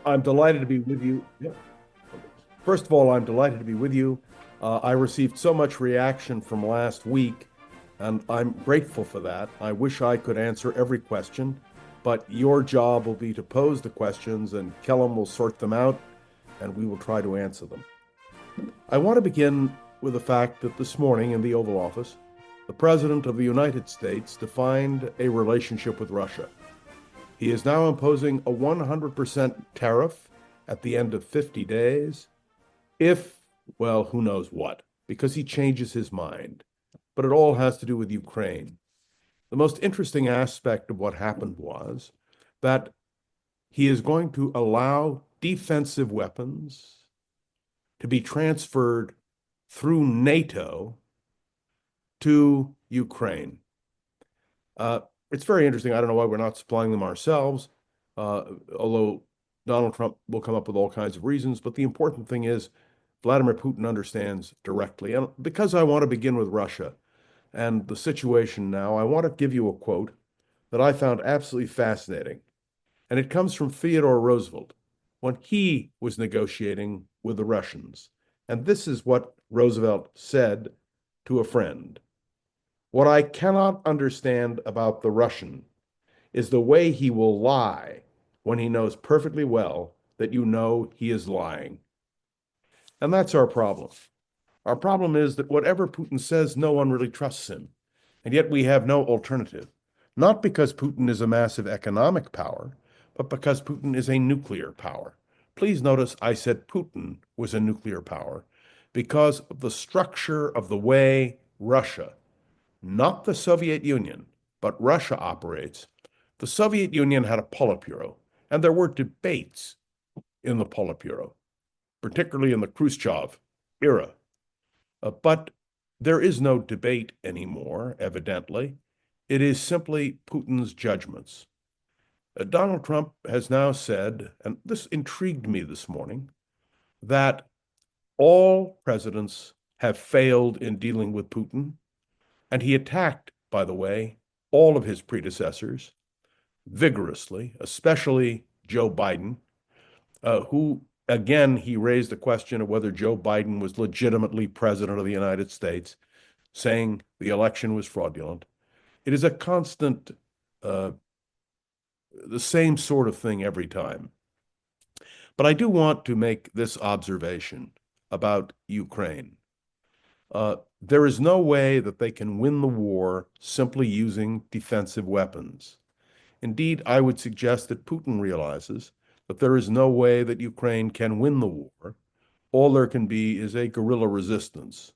I'm delighted to be with you. Yeah. First of all, I'm delighted to be with you. I received so much reaction from last week, and I'm grateful for that. I wish I could answer every question, but your job will be to pose the questions, and Kellum will sort them out, and we will try to answer them. I want to begin with the fact that this morning in the Oval Office, the President of the United States defined a relationship with Russia. He is now imposing a 100% tariff at the end of 50 days if, well, who knows what, because he changes his mind. But it all has to do with Ukraine. The most interesting aspect of what happened was that he is going to allow defensive weapons to be transferred through NATO to Ukraine. Uh, it's very interesting. I don't know why we're not supplying them ourselves, although Donald Trump will come up with all kinds of reasons. But the important thing is Vladimir Putin understands directly. And because I want to begin with Russia and the situation now, I want to give you a quote that I found absolutely fascinating. And it comes from Theodore Roosevelt when he was negotiating with the Russians. And this is what Roosevelt said to a friend. What I cannot understand about the Russian is the way he will lie when he knows perfectly well that you know he is lying. And that's our problem. Our problem is that whatever Putin says, no one really trusts him. And yet we have no alternative. Not because Putin is a massive economic power, but because Putin is a nuclear power. Please notice I said Putin was a nuclear power because of the structure of the way Russia, not the Soviet Union, but Russia operates. The Soviet Union had a Politburo, and there were debates in the Politburo, particularly in the Khrushchev era. But there is no debate anymore, evidently. It is simply Putin's judgments. Donald Trump has now said, and this intrigued me this morning, that all presidents have failed in dealing with Putin. And he attacked, by the way, all of his predecessors vigorously, especially Joe Biden, who, again, he raised the question of whether Joe Biden was legitimately president of the United States, saying the election was fraudulent. It is a constant, uh, the same sort of thing every time. But I do want to make this observation about Ukraine. There is no way that they can win the war simply using defensive weapons. Indeed, I would suggest that Putin realizes that there is no way that Ukraine can win the war. All there can be is a guerrilla resistance.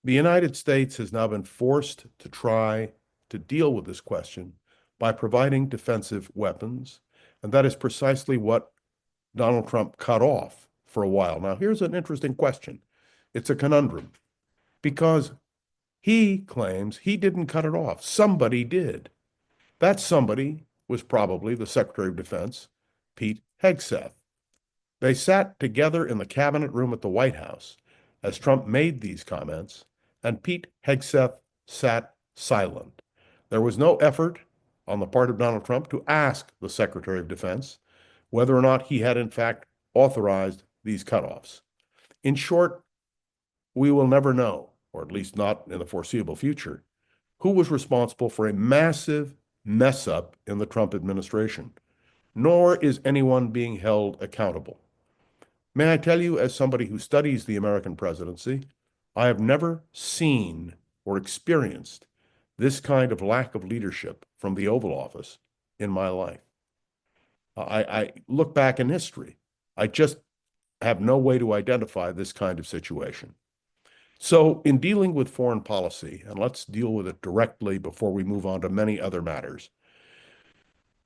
The United States has now been forced to try to deal with this question by providing defensive weapons, and that is precisely what Donald Trump cut off for a while. Now, here's an interesting question. It's a conundrum because he claims he didn't cut it off. Somebody did. That somebody was probably the Secretary of Defense, Pete Hegseth. They sat together in the cabinet room at the White House as Trump made these comments, and Pete Hegseth sat silent. There was no effort on the part of Donald Trump to ask the Secretary of Defense whether or not he had in fact authorized these cutoffs. In short, we will never know, or at least not in the foreseeable future, who was responsible for a massive mess up in the Trump administration, nor is anyone being held accountable. May I tell you, as somebody who studies the American presidency, I have never seen or experienced this kind of lack of leadership from the Oval Office in my life. I look back in history. I just have no way to identify this kind of situation. So, in dealing with foreign policy, and let's deal with it directly before we move on to many other matters,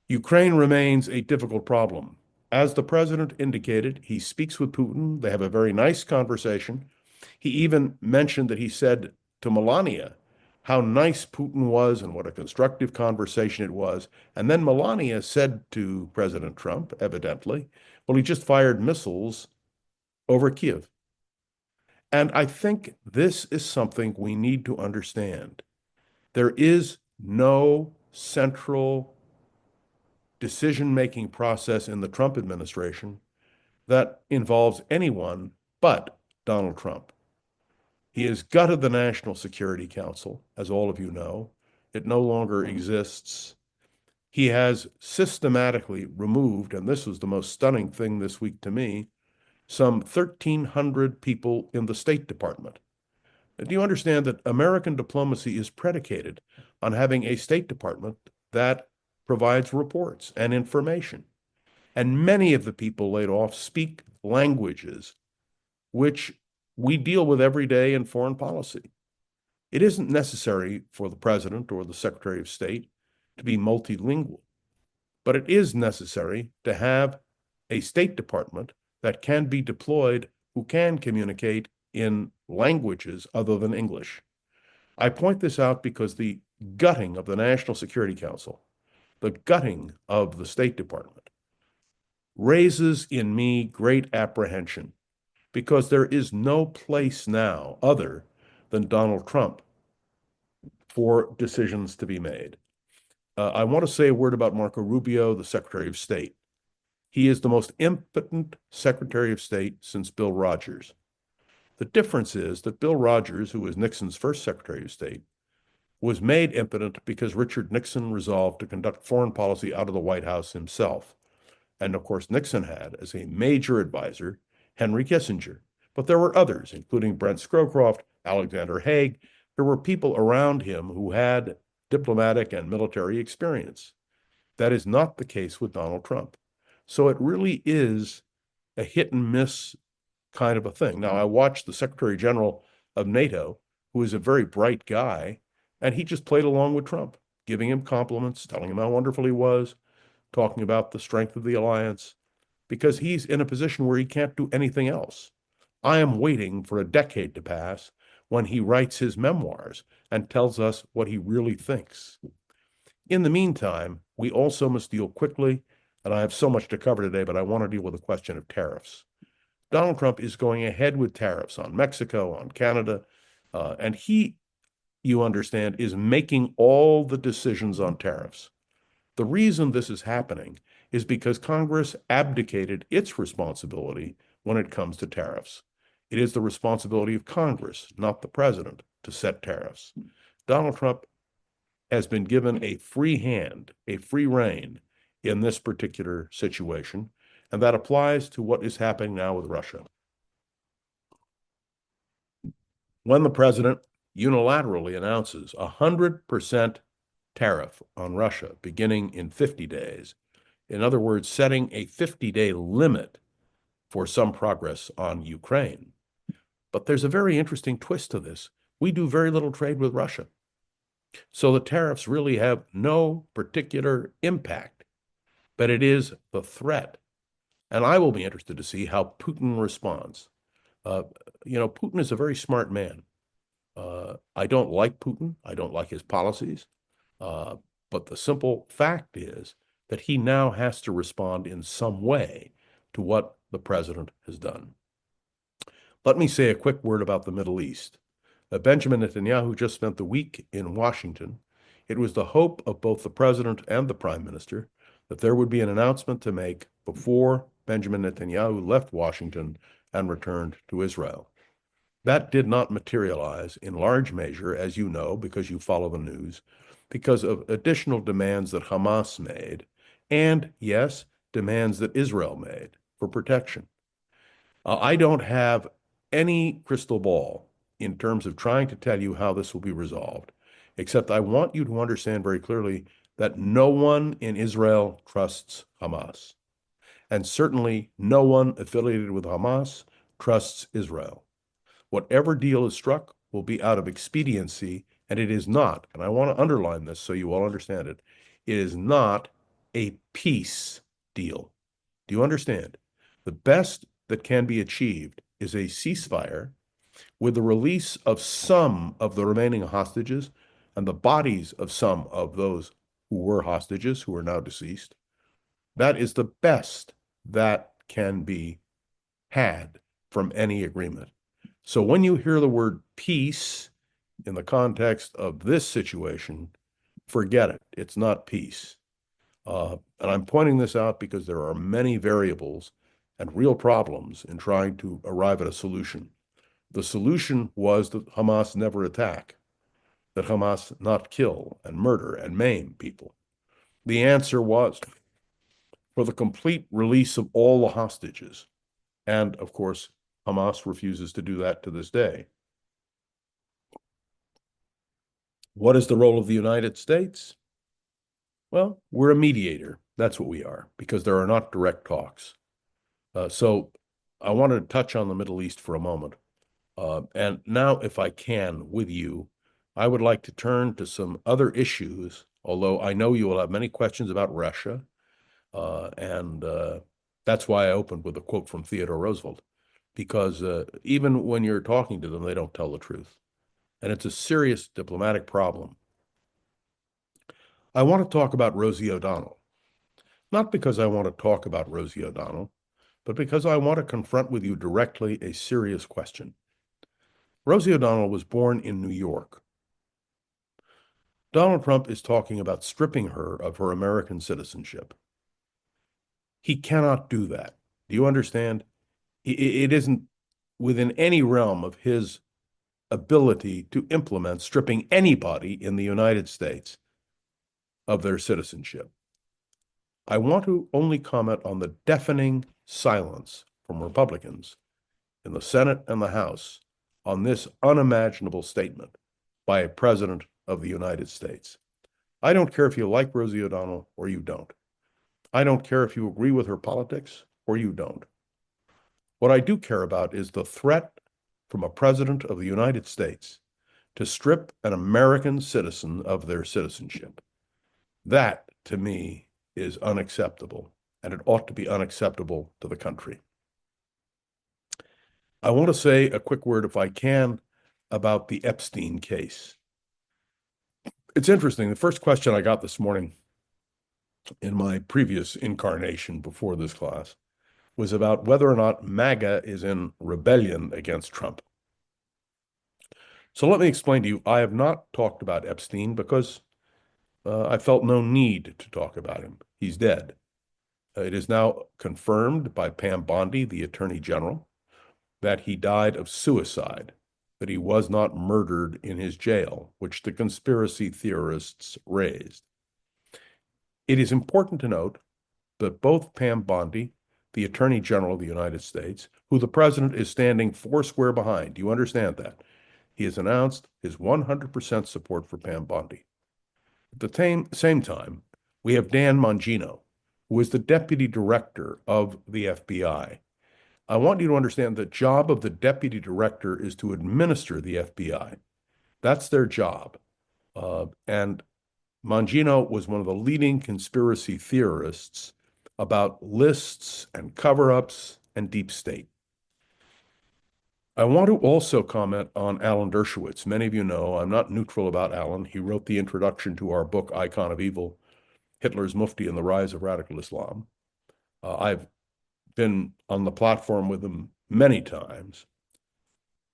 Ukraine remains a difficult problem. As the president indicated, he speaks with Putin. They have a very nice conversation. He even mentioned that he said to Melania how nice Putin was and what a constructive conversation it was. And then Melania said to President Trump, evidently, well, he just fired missiles over Kiev. And I think this is something we need to understand. There is no central decision-making process in the Trump administration that involves anyone but Donald Trump. He has gutted the National Security Council, as all of you know. It no longer exists. He has systematically removed, and this was the most stunning thing this week to me, some 1,300 people in the State Department. Do you understand that American diplomacy is predicated on having a State Department that provides reports and information? And many of the people laid off speak languages which we deal with every day in foreign policy. It isn't necessary for the president or the Secretary of State to be multilingual, but it is necessary to have a State Department that can be deployed who can communicate in languages other than English. I point this out because the gutting of the National Security Council, the gutting of the State Department, raises in me great apprehension because there is no place now other than Donald Trump for decisions to be made. I want to say a word about Marco Rubio, the Secretary of State. He is the most impotent Secretary of State since Bill Rogers. The difference is that Bill Rogers, who was Nixon's first Secretary of State, was made impotent because Richard Nixon resolved to conduct foreign policy out of the White House himself. And of course, Nixon had as a major advisor Henry Kissinger. But there were others, including Brent Scowcroft, Alexander Haig. There were people around him who had diplomatic and military experience. That is not the case with Donald Trump. So it really is a hit and miss kind of a thing. Now, I watched the Secretary General of NATO, who is a very bright guy, and he just played along with Trump, giving him compliments, telling him how wonderful he was, talking about the strength of the alliance, because he's in a position where he can't do anything else. I am waiting for a decade to pass when he writes his memoirs and tells us what he really thinks. In the meantime, we also must deal quickly, and I have so much to cover today, but I want to deal with the question of tariffs. Donald Trump is going ahead with tariffs on Mexico, on Canada, and he, you understand, is making all the decisions on tariffs. The reason this is happening is because Congress abdicated its responsibility when it comes to tariffs. It is the responsibility of Congress, not the president, to set tariffs. Donald Trump has been given a free hand, a free rein in this particular situation, and that applies to what is happening now with Russia. When the president unilaterally announces 100% tariff on Russia beginning in 50 days, in other words, setting a 50-day limit for some progress on Ukraine. But there's a very interesting twist to this. We do very little trade with Russia. So the tariffs really have no particular impact, but it is the threat. And I will be interested to see how Putin responds. Putin is a very smart man. I don't like Putin. I don't like his policies. But the simple fact is that he now has to respond in some way to what the president has done. Let me say a quick word about the Middle East. Benjamin Netanyahu just spent the week in Washington. It was the hope of both the president and the prime minister that there would be an announcement to make before Benjamin Netanyahu left Washington and returned to Israel. That did not materialize in large measure, as you know, because you follow the news, because of additional demands that Hamas made, and yes, demands that Israel made for protection. I don't have any crystal ball in terms of trying to tell you how this will be resolved, except I want you to understand very clearly that no one in Israel trusts Hamas. And certainly no one affiliated with Hamas trusts Israel. Whatever deal is struck will be out of expediency, and it is not, and I want to underline this so you all understand it, it is not a peace deal. Do you understand? The best that can be achieved is a ceasefire with the release of some of the remaining hostages and the bodies of some of those who were hostages, who are now deceased. That is the best that can be had from any agreement. So when you hear the word peace in the context of this situation, forget it. It's not peace. And I'm pointing this out because there are many variables and real problems in trying to arrive at a solution. The solution was that Hamas never attack, that Hamas not kill and murder and maim people. The answer was for the complete release of all the hostages. And of course, Hamas refuses to do that to this day. What is the role of the United States? Well, we're a mediator. That's what we are, because there are not direct talks. So I wanted to touch on the Middle East for a moment. And now, if I can, with you, I would like to turn to some other issues, although I know you will have many questions about Russia. And that's why I opened with a quote from Theodore Roosevelt, because even when you're talking to them, they don't tell the truth. And it's a serious diplomatic problem. I want to talk about Rosie O'Donnell, not because I want to talk about Rosie O'Donnell, but because I want to confront with you directly a serious question. Rosie O'Donnell was born in New York. Donald Trump is talking about stripping her of her American citizenship. He cannot do that. Do you understand? It isn't within any realm of his ability to implement stripping anybody in the United States of their citizenship. I want to only comment on the deafening silence from Republicans in the Senate and the House on this unimaginable statement by a president of the United States. I don't care if you like Rosie O'Donnell or you don't. I don't care if you agree with her politics or you don't. What I do care about is the threat from a president of the United States to strip an American citizen of their citizenship. That, to me, is unacceptable, and it ought to be unacceptable to the country. I want to say a quick word, if I can, about the Epstein case. It's interesting. The first question I got this morning in my previous incarnation before this class was about whether or not MAGA is in rebellion against Trump. So let me explain to you, I have not talked about Epstein because I felt no need to talk about him. He's dead. It is now confirmed by Pam Bondi, the Attorney General, that he died of suicide, that he was not murdered in his jail, which the conspiracy theorists raised. It is important to note that both Pam Bondi, the Attorney General of the United States, who the president is standing foursquare behind, do you understand that? He has announced his 100% support for Pam Bondi. At the same time, we have Dan Mangino, who is the deputy director of the FBI. I want you to understand the job of the deputy director is to administer the FBI. That's their job. And Mangino was one of the leading conspiracy theorists about lists and cover-ups and deep state. I want to also comment on Alan Dershowitz. Many of you know I'm not neutral about Alan. He wrote the introduction to our book, Icon of Evil, Hitler's Mufti and the Rise of Radical Islam. I've been on the platform with him many times.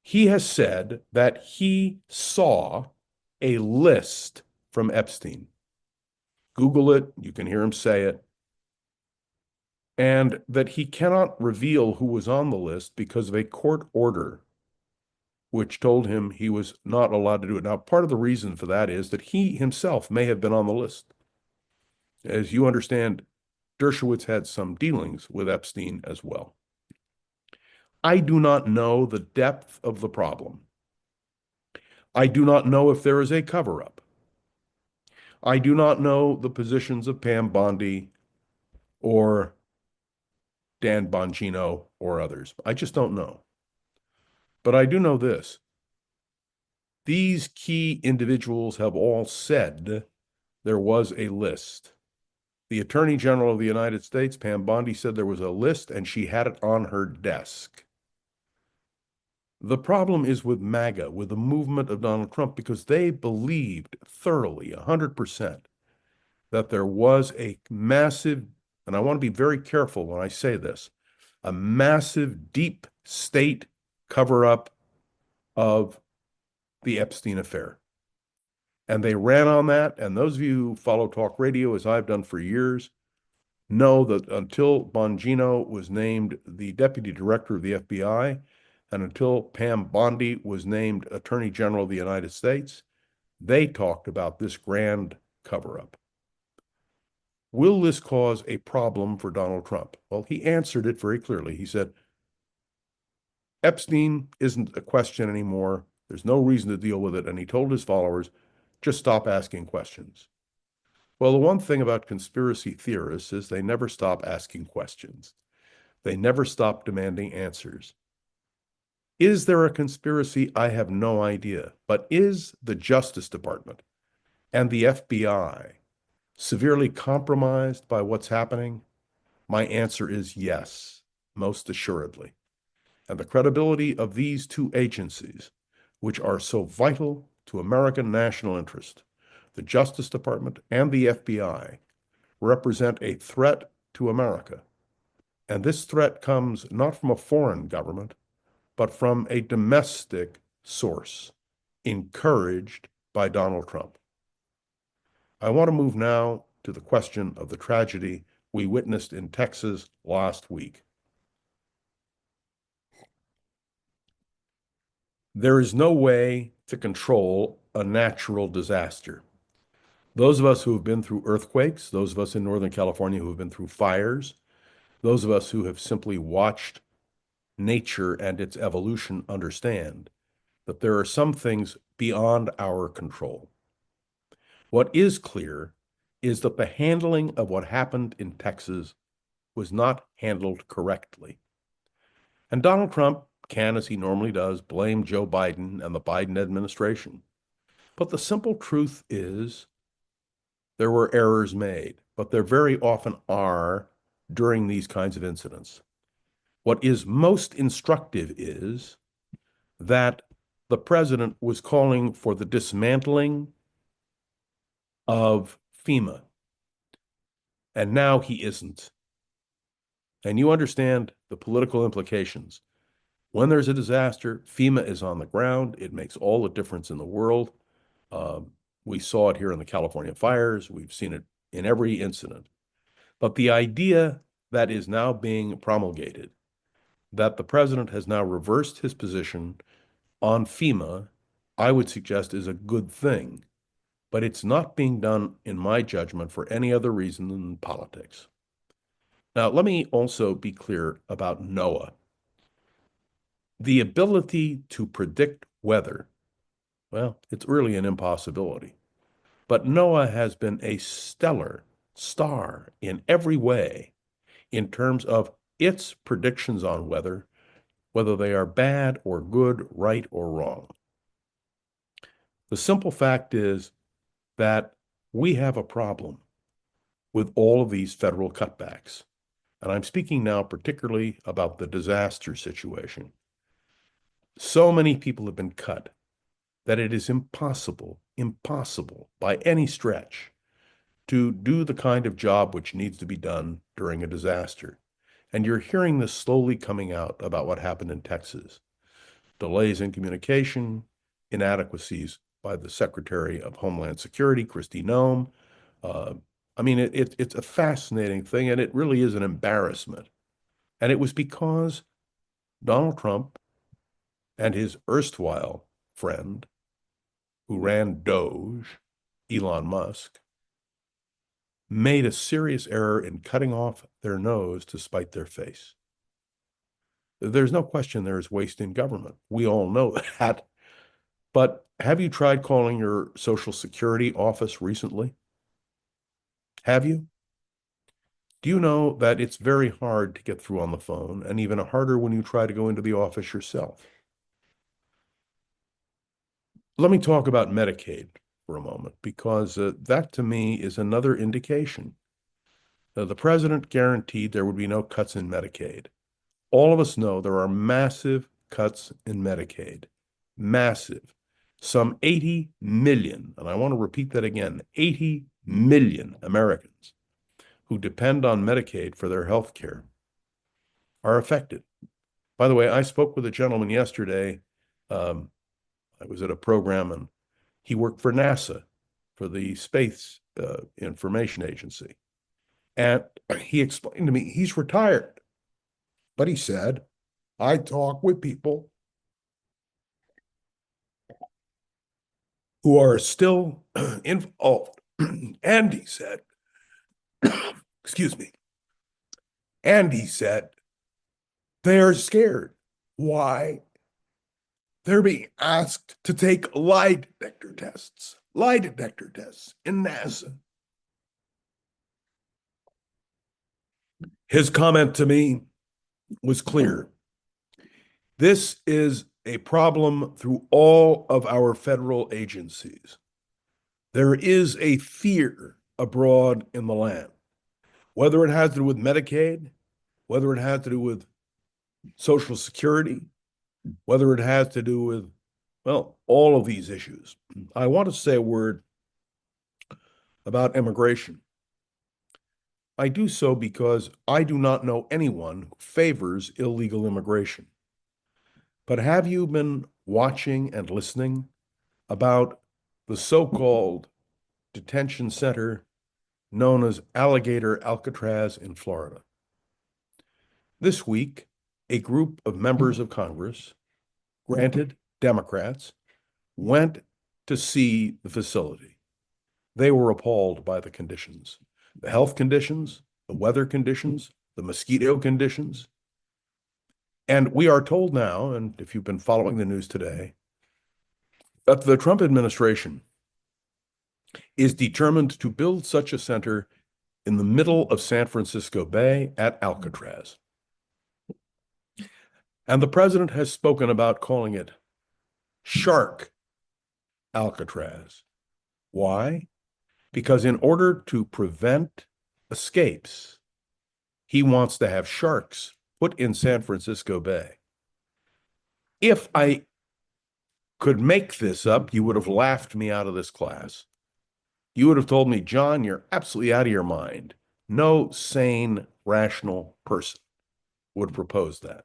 He has said that he saw a list from Epstein. Google it, you can hear him say it. And that he cannot reveal who was on the list because of a court order which told him he was not allowed to do it. Now, part of the reason for that is that he himself may have been on the list. As you understand, Dershowitz had some dealings with Epstein as well. I do not know the depth of the problem. I do not know if there is a cover-up. I do not know the positions of Pam Bondi or Dan Bongino or others. I just don't know. But I do know this. These key individuals have all said there was a list. The Attorney General of the United States, Pam Bondi, said there was a list and she had it on her desk. The problem is with MAGA, with the movement of Donald Trump, because they believed thoroughly, 100%, that there was a massive, and I want to be very careful when I say this, a massive deep state cover-up of the Epstein affair. And they ran on that. And those of you who follow talk radio, as I've done for years, know that until Bongino was named the deputy director of the FBI, and until Pam Bondi was named Attorney General of the United States, they talked about this grand cover-up. Will this cause a problem for Donald Trump? Well, he answered it very clearly. He said, Epstein isn't a question anymore. There's no reason to deal with it. And he told his followers, just stop asking questions. Well, the one thing about conspiracy theorists is they never stop asking questions. They never stop demanding answers. Is there a conspiracy? I have no idea. But is the Justice Department and the FBI severely compromised by what's happening? My answer is yes, most assuredly. And the credibility of these two agencies, which are so vital to American national interest, the Justice Department and the FBI, represent a threat to America. And this threat comes not from a foreign government, but from a domestic source, encouraged by Donald Trump. I want to move now to the question of the tragedy we witnessed in Texas last week. There is no way to control a natural disaster. Those of us who have been through earthquakes, those of us in Northern California who have been through fires, those of us who have simply watched nature and its evolution understand that there are some things beyond our control. What is clear is that the handling of what happened in Texas was not handled correctly. And Donald Trump can, as he normally does, blame Joe Biden and the Biden administration. But the simple truth is there were errors made, but there very often are during these kinds of incidents. What is most instructive is that the president was calling for the dismantling of FEMA, and now he isn't. And you understand the political implications. When there's a disaster, FEMA is on the ground. It makes all the difference in the world. We saw it here in the California fires. We've seen it in every incident. But the idea that is now being promulgated, that the president has now reversed his position on FEMA, I would suggest is a good thing. But it's not being done, in my judgment, for any other reason than politics. Now, let me also be clear about NOAA. The ability to predict weather, well, it's really an impossibility. But NOAA has been a stellar star in every way in terms of its predictions on weather, whether they are bad or good, right or wrong. The simple fact is that we have a problem with all of these federal cutbacks. And I'm speaking now particularly about the disaster situation. So many people have been cut that it is impossible by any stretch to do the kind of job which needs to be done during a disaster. And you're hearing this slowly coming out about what happened in Texas. Delays in communication, inadequacies by the Secretary of Homeland Security, Kristi Noem. I mean, it's a fascinating thing, and it really is an embarrassment. And it was because Donald Trump and his erstwhile friend, who ran Doge, Elon Musk, made a serious error in cutting off their nose to spite their face. There's no question there is waste in government. We all know that. But have you tried calling your Social Security office recently? Have you? Do you know that it's very hard to get through on the phone, and even harder when you try to go into the office yourself? Let me talk about Medicaid for a moment, because that to me is another indication. The president guaranteed there would be no cuts in Medicaid. All of us know there are massive cuts in Medicaid. Massive. Some 80 million, and I want to repeat that again, 80 million Americans who depend on Medicaid for their health care are affected. By the way, I spoke with a gentleman yesterday. I was at a program and he worked for NASA. for the Space Information Agency. And he explained to me he's retired. But he said, I talk with people who are still involved. And he said, excuse me, and he said, they're scared. Why? They're being asked to take lie detector tests in NASA. His comment to me was clear. This is a problem through all of our federal agencies. There is a fear abroad in the land, whether it has to do with Medicaid, whether it has to do with Social Security, whether it has to do with, well, all of these issues. I want to say a word about immigration. I do so because I do not know anyone who favors illegal immigration. But have you been watching and listening about the so-called detention center known as Alligator Alcatraz in Florida? This week, a group of members of Congress, granted Democrats, went to see the facility. They were appalled by the conditions, the health conditions, the weather conditions, the mosquito conditions. And we are told now, and if you've been following the news today, that the Trump administration is determined to build such a center in the middle of San Francisco Bay at Alcatraz. And the president has spoken about calling it Shark Alcatraz. Why? Because in order to prevent escapes, he wants to have sharks put in San Francisco Bay. If I could make this up, you would have laughed me out of this class. You would have told me, John, you're absolutely out of your mind. No sane, rational person would propose that.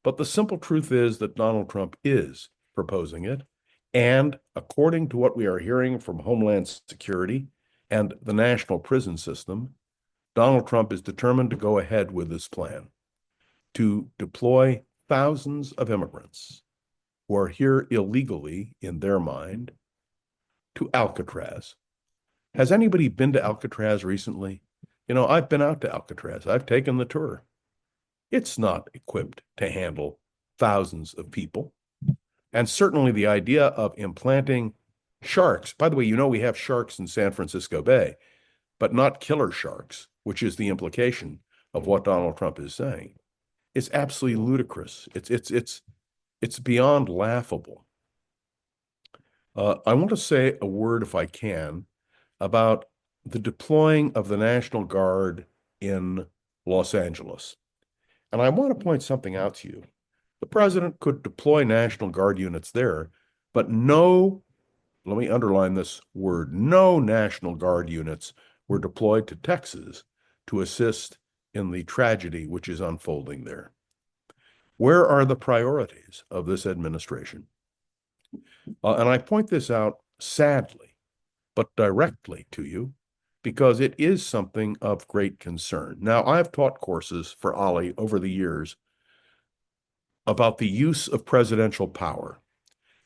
But the simple truth is that Donald Trump is proposing it. And according to what we are hearing from Homeland Security and the national prison system, Donald Trump is determined to go ahead with this plan to deploy thousands of immigrants who are here illegally, in their mind, to Alcatraz. Has anybody been to Alcatraz recently? You know, I've been out to Alcatraz. I've taken the tour. It's not equipped to handle thousands of people. And certainly the idea of implanting sharks, by the way, you know we have sharks in San Francisco Bay, but not killer sharks, which is the implication of what Donald Trump is saying. It's absolutely ludicrous. It's beyond laughable. I want to say a word, if I can, about the deploying of the National Guard in Los Angeles. And I want to point something out to you. The president could deploy National Guard units there, but no, let me underline this word, no National Guard units were deployed to Texas to assist in the tragedy which is unfolding there. Where are the priorities of this administration? And I point this out sadly, but directly to you, because it is something of great concern. Now, I've taught courses for OLLI over the years about the use of presidential power.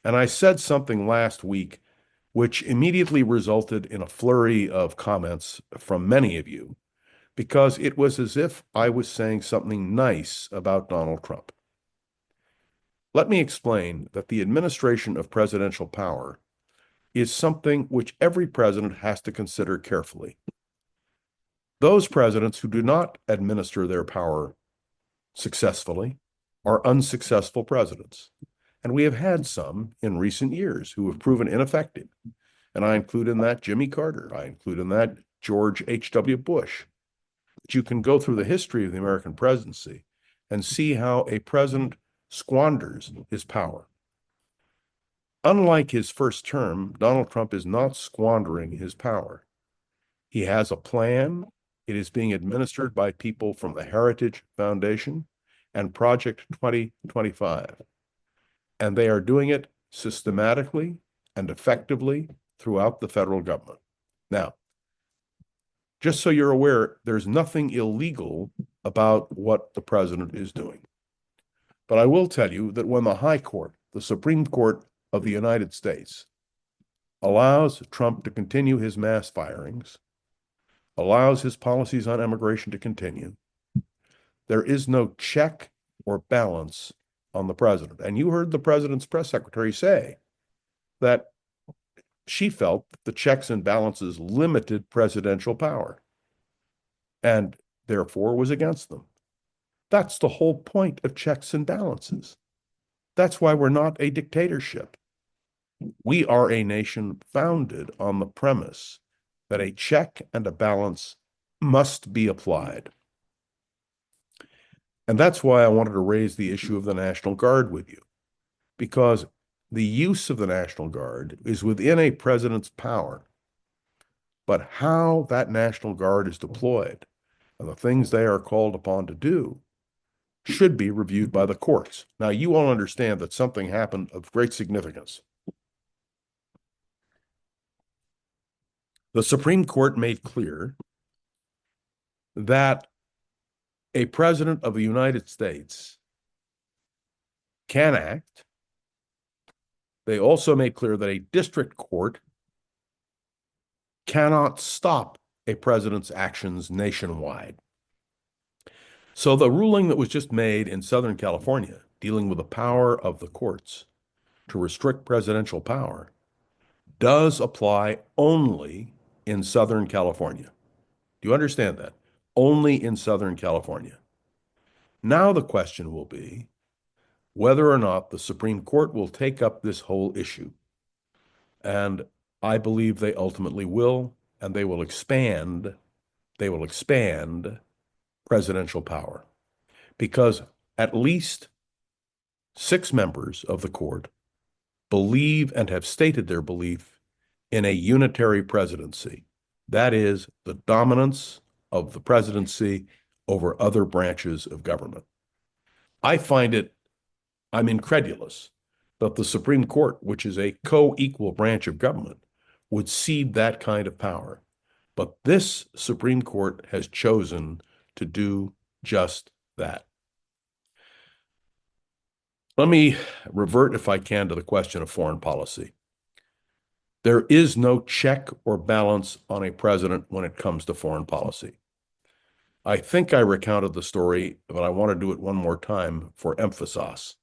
And I said something last week which immediately resulted in a flurry of comments from many of you, because it was as if I was saying something nice about Donald Trump. Let me explain that the administration of presidential power is something which every president has to consider carefully. Those presidents who do not administer their power successfully are unsuccessful presidents. And we have had some in recent years who have proven ineffective. And I include in that Jimmy Carter. I include in that George H.W. Bush. But you can go through the history of the American presidency and see how a president squanders his power. Unlike his first term, Donald Trump is not squandering his power. He has a plan. It is being administered by people from the Heritage Foundation and Project 2025. And they are doing it systematically and effectively throughout the federal government. Now, just so you're aware, there's nothing illegal about what the president is doing. But I will tell you that when the High Court, the Supreme Court of the United States, allows Trump to continue his mass firings, allows his policies on immigration to continue, there is no check or balance on the president. And you heard the president's press secretary say that she felt that the checks and balances limited presidential power and therefore was against them. That's the whole point of checks and balances. That's why we're not a dictatorship. We are a nation founded on the premise that a check and a balance must be applied. And that's why I wanted to raise the issue of the National Guard with you, because the use of the National Guard is within a president's power. But how that National Guard is deployed and the things they are called upon to do should be reviewed by the courts. Now, you all understand that something happened of great significance. The Supreme Court made clear that a president of the United States can act. They also made clear that a district court cannot stop a president's actions nationwide. So the ruling that was just made in Southern California, dealing with the power of the courts to restrict presidential power, does apply only in Southern California. Do you understand that? Only in Southern California. Now the question will be whether or not the Supreme Court will take up this whole issue. And I believe they ultimately will, and they will expand presidential power, because at least 6 members of the court believe and have stated their belief in a unitary presidency. That is, the dominance of the presidency over other branches of government. I'm incredulous that the Supreme Court, which is a co-equal branch of government, would cede that kind of power. But this Supreme Court has chosen to do just that. Let me revert, if I can, to the question of foreign policy. There is no check or balance on a president when it comes to foreign policy. I think I recounted the story, but I want to do it one more time for emphasis.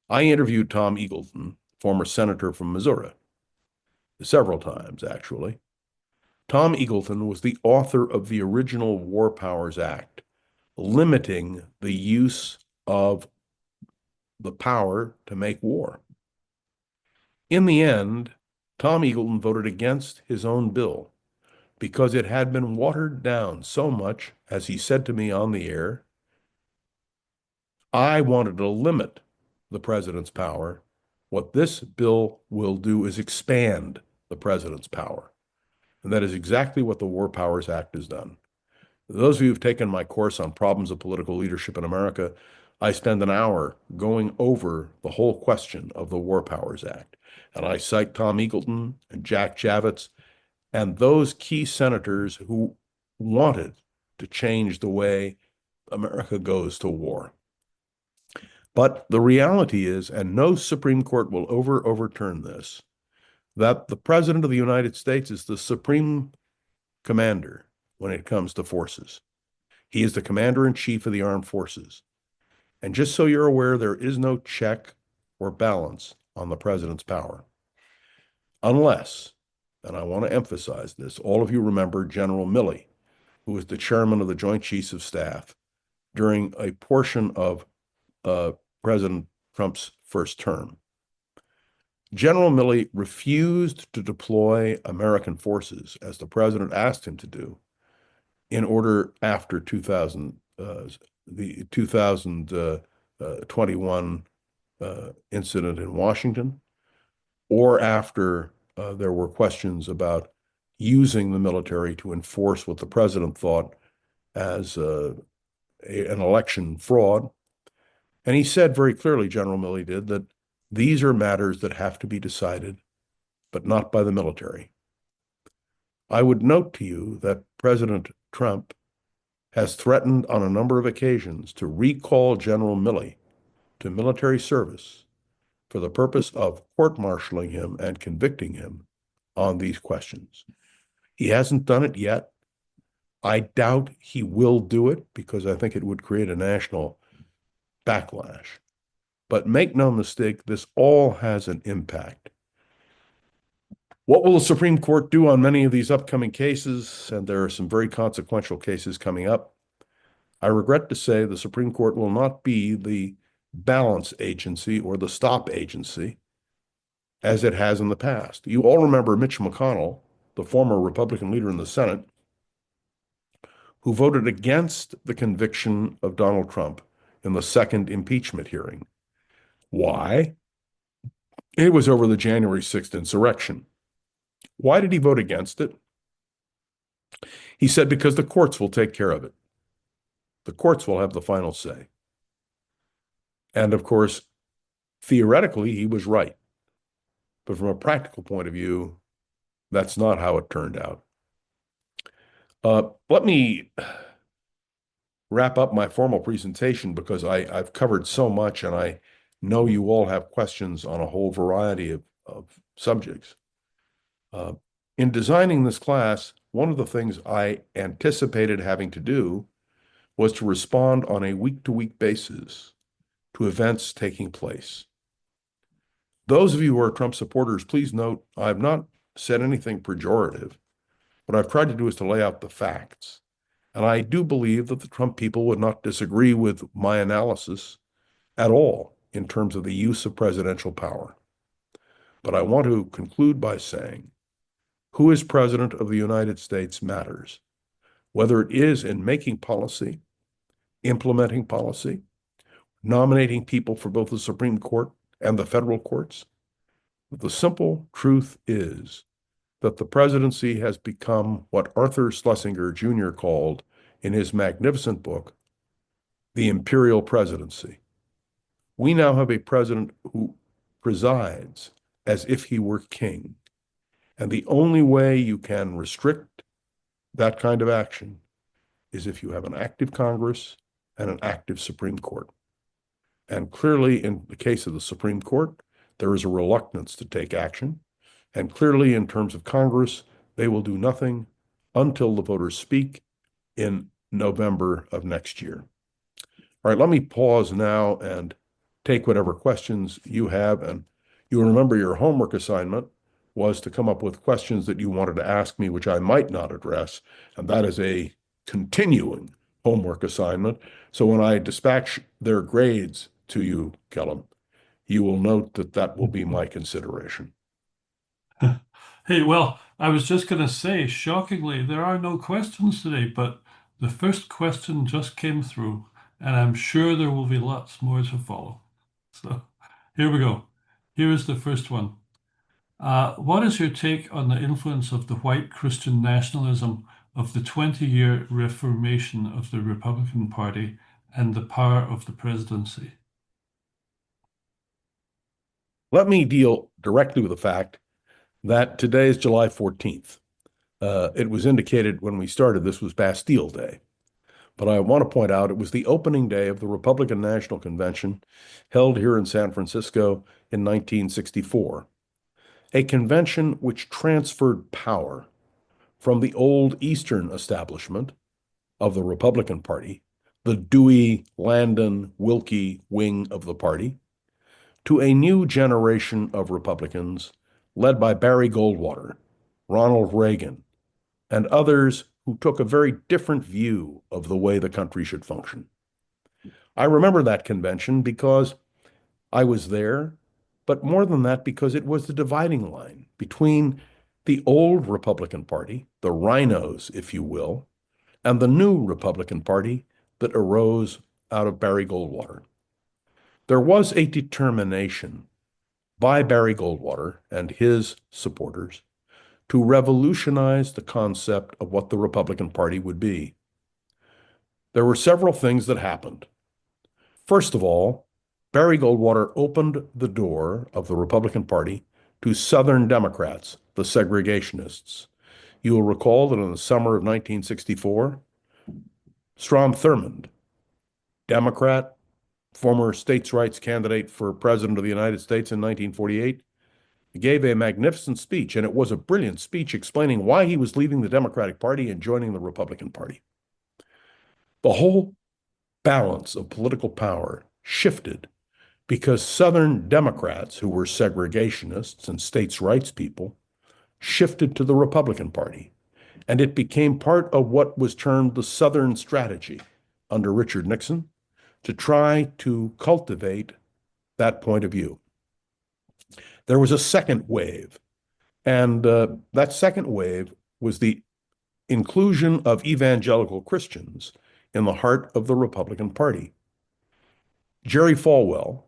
I interviewed Tom Eagleton, former senator from Missouri, several times, actually. Tom Eagleton was the author of the original War Powers Act, limiting the use of the power to make war. In the end, Tom Eagleton voted against his own bill because it had been watered down so much, as he said to me on the air. I wanted to limit the president's power. What this bill will do is expand the president's power. And that is exactly what the War Powers Act has done. Those of you who've taken my course on problems of political leadership in America, I spend an hour going over the whole question of the War Powers Act. And I cite Tom Eagleton and Jack Javits and those key senators who wanted to change the way America goes to war. But the reality is, and no Supreme Court will overturn this, that the President of the United States is the supreme commander when it comes to forces. He is the commander-in-chief of the armed forces. And just so you're aware, there is no check or balance on the president's power. Unless, and I want to emphasize this, all of you remember General Milley, who was the chairman of the Joint Chiefs of Staff during a portion of President Trump's first term. General Milley refused to deploy American forces, as the president asked him to do, in order after the 2021 incident in Washington, or after there were questions about using the military to enforce what the president thought as an election fraud. And he said very clearly, General Milley did, that these are matters that have to be decided but not by the military. I would note to you that President Trump has threatened on a number of occasions to recall General Milley to military service for the purpose of court-martialing him and convicting him on these questions. He hasn't done it yet. I doubt he will do it because I think it would create a national backlash. But make no mistake, this all has an impact. What will the Supreme Court do on many of these upcoming cases? And there are some very consequential cases coming up. I regret to say the Supreme Court will not be the balance agency or the stop agency as it has in the past. You all remember Mitch McConnell, the former Republican leader in the Senate, who voted against the conviction of Donald Trump in the second impeachment hearing. Why? It was over the January 6th insurrection. Why did he vote against it? He said because the courts will take care of it. The courts will have the final say. And of course, theoretically, he was right. But from a practical point of view, that's not how it turned out. Let me wrap up my formal presentation because I've covered so much and I know you all have questions on a whole variety of subjects. In designing this class, one of the things I anticipated having to do was to respond on a week-to-week basis to events taking place. Those of you who are Trump supporters, please note, I have not said anything pejorative. What I've tried to do is to lay out the facts. And I do believe that the Trump people would not disagree with my analysis at all in terms of the use of presidential power. But I want to conclude by saying, who is president of the United States matters, whether it is in making policy, implementing policy, nominating people for both the Supreme Court and the federal courts. The simple truth is that the presidency has become what Arthur Schlesinger Jr. called in his magnificent book, the imperial presidency. We now have a president who presides as if he were king. And the only way you can restrict that kind of action is if you have an active Congress and an active Supreme Court. And clearly, in the case of the Supreme Court, there is a reluctance to take action. And clearly, in terms of Congress, they will do nothing until the voters speak in November of next year. All right, let me pause now and take whatever questions you have. And you remember your homework assignment was to come up with questions that you wanted to ask me, which I might not address. And that is a continuing homework assignment. So when I dispatch their grades to you, Kellum, you will note that that will be my consideration. Hey, well, I was just going to say, shockingly, there are no questions today, but the first question just came through, and I'm sure there will be lots more to follow. So here we go. Here is the first one. What is your take on the influence of the white Christian nationalism of the 20-year reformation of the Republican Party and the power of the presidency? Let me deal directly with the fact that today is July 14th. It was indicated when we started this was Bastille Day. But I want to point out it was the opening day of the Republican National Convention held here in San Francisco in 1964, a convention which transferred power from the old Eastern establishment of the Republican Party, the Dewey, Landon, Willkie wing of the party, to a new generation of Republicans led by Barry Goldwater, Ronald Reagan, and others who took a very different view of the way the country should function. I remember that convention because I was there, but more than that, because it was the dividing line between the old Republican Party, the rhinos, if you will, and the new Republican Party that arose out of Barry Goldwater. There was a determination by Barry Goldwater and his supporters to revolutionize the concept of what the Republican Party would be. There were several things that happened. First of all, Barry Goldwater opened the door of the Republican Party to Southern Democrats, the segregationists. You will recall that in the summer of 1964, Strom Thurmond, Democrat, former states' rights candidate for president of the United States in 1948, gave a magnificent speech, and it was a brilliant speech explaining why he was leaving the Democratic Party and joining the Republican Party. The whole balance of political power shifted because Southern Democrats, who were segregationists and states' rights people, shifted to the Republican Party. And it became part of what was termed the Southern strategy under Richard Nixon to try to cultivate that point of view. There was a second wave, and that second wave was the inclusion of evangelical Christians in the heart of the Republican Party. Jerry Falwell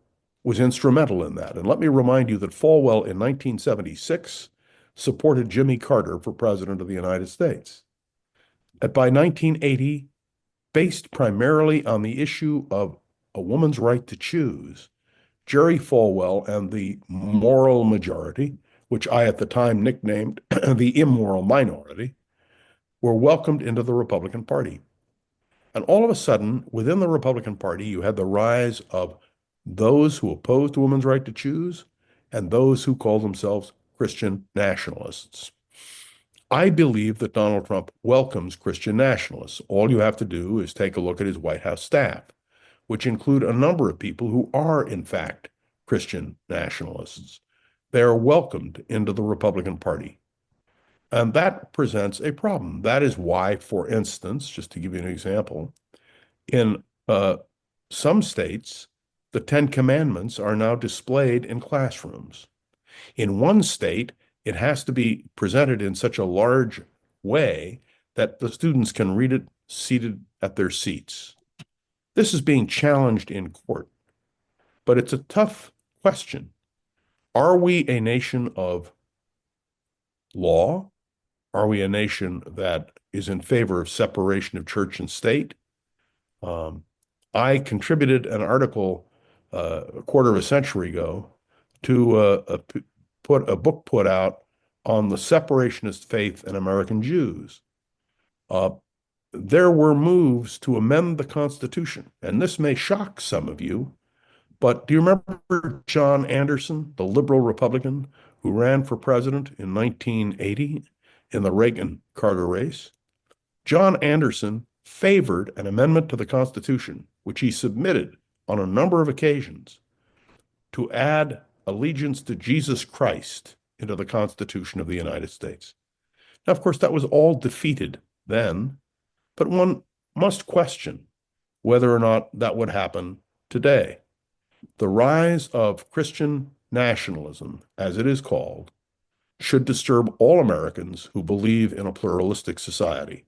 was instrumental in that. And let me remind you that Falwell in 1976 supported Jimmy Carter for president of the United States. And by 1980, based primarily on the issue of a woman's right to choose, Jerry Falwell and the moral majority, which I at the time nicknamed the immoral minority, were welcomed into the Republican Party. And all of a sudden, within the Republican Party, you had the rise of those who opposed a woman's right to choose and those who called themselves Christian nationalists. I believe that Donald Trump welcomes Christian nationalists. All you have to do is take a look at his White House staff, which include a number of people who are, in fact, Christian nationalists. They are welcomed into the Republican Party. And that presents a problem. That is why, for instance, just to give you an example, in some states, the Ten Commandments are now displayed in classrooms. In one state, it has to be presented in such a large way that the students can read it seated at their seats. This is being challenged in court, but it's a tough question. Are we a nation of law? Are we a nation that is in favor of separation of church and state? I contributed an article a quarter of a century ago to put a book put out on the separationist faith and American Jews. There were moves to amend the Constitution, and this may shock some of you, but do you remember John Anderson, the liberal Republican who ran for president in 1980 in the Reagan-Carter race? John Anderson favored an amendment to the Constitution, which he submitted on a number of occasions to add allegiance to Jesus Christ into the Constitution of the United States. Now, of course, that was all defeated then, but one must question whether or not that would happen today. The rise of Christian nationalism, as it is called, should disturb all Americans who believe in a pluralistic society.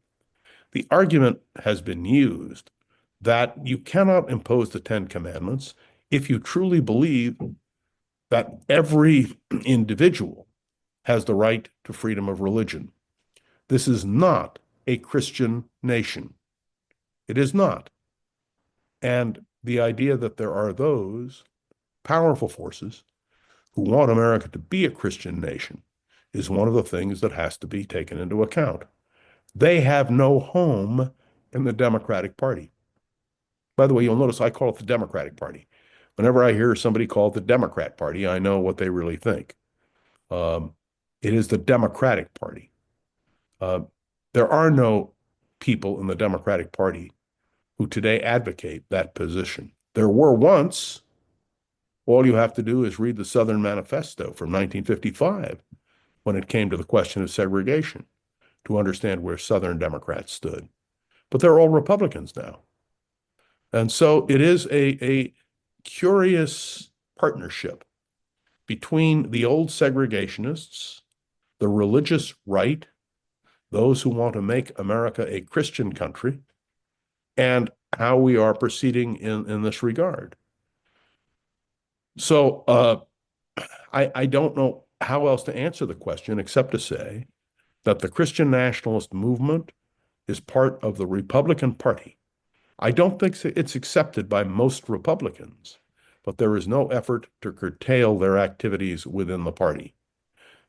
The argument has been used that you cannot impose the Ten Commandments if you truly believe that every individual has the right to freedom of religion. This is not a Christian nation. It is not. And the idea that there are those powerful forces who want America to be a Christian nation is one of the things that has to be taken into account. They have no home in the Democratic Party. By the way, you'll notice I call it the Democratic Party. Whenever I hear somebody call it the Democrat Party, I know what they really think. It is the Democratic Party. There are no people in the Democratic Party who today advocate that position. There were once. All you have to do is read the Southern Manifesto from 1955 when it came to the question of segregation to understand where Southern Democrats stood. But they're all Republicans now. And so it is a curious partnership between the old segregationists, the religious right, those who want to make America a Christian country, and how we are proceeding in this regard. So I don't know how else to answer the question except to say that the Christian nationalist movement is part of the Republican Party. I don't think it's accepted by most Republicans, but there is no effort to curtail their activities within the party.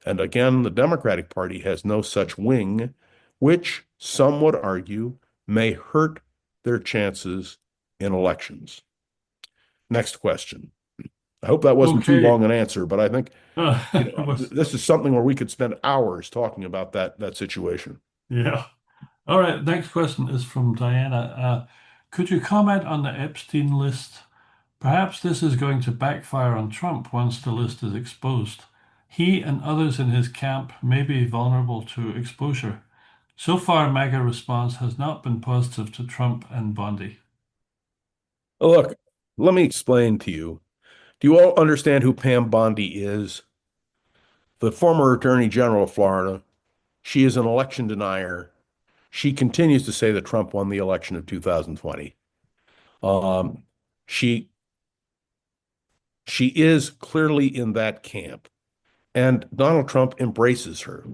And again, the Democratic Party has no such wing, which some would argue may hurt their chances in elections. Next question. I hope that wasn't too Okay. long an answer, but I think It was, this is something where we could spend hours talking about that situation. yeah. All right. Next question is from Diana. Could you comment on the Epstein list? Perhaps this is going to backfire on Trump once the list is exposed. He and others in his camp may be vulnerable to exposure. So far, MAGA response has not been positive to Trump and Bondi. Look, let me explain to you. Do you all understand who Pam Bondi is? The former Attorney General of Florida. She is an election denier. She continues to say that Trump won the election of 2020. Um, she she is clearly in that camp, and Donald Trump embraces her.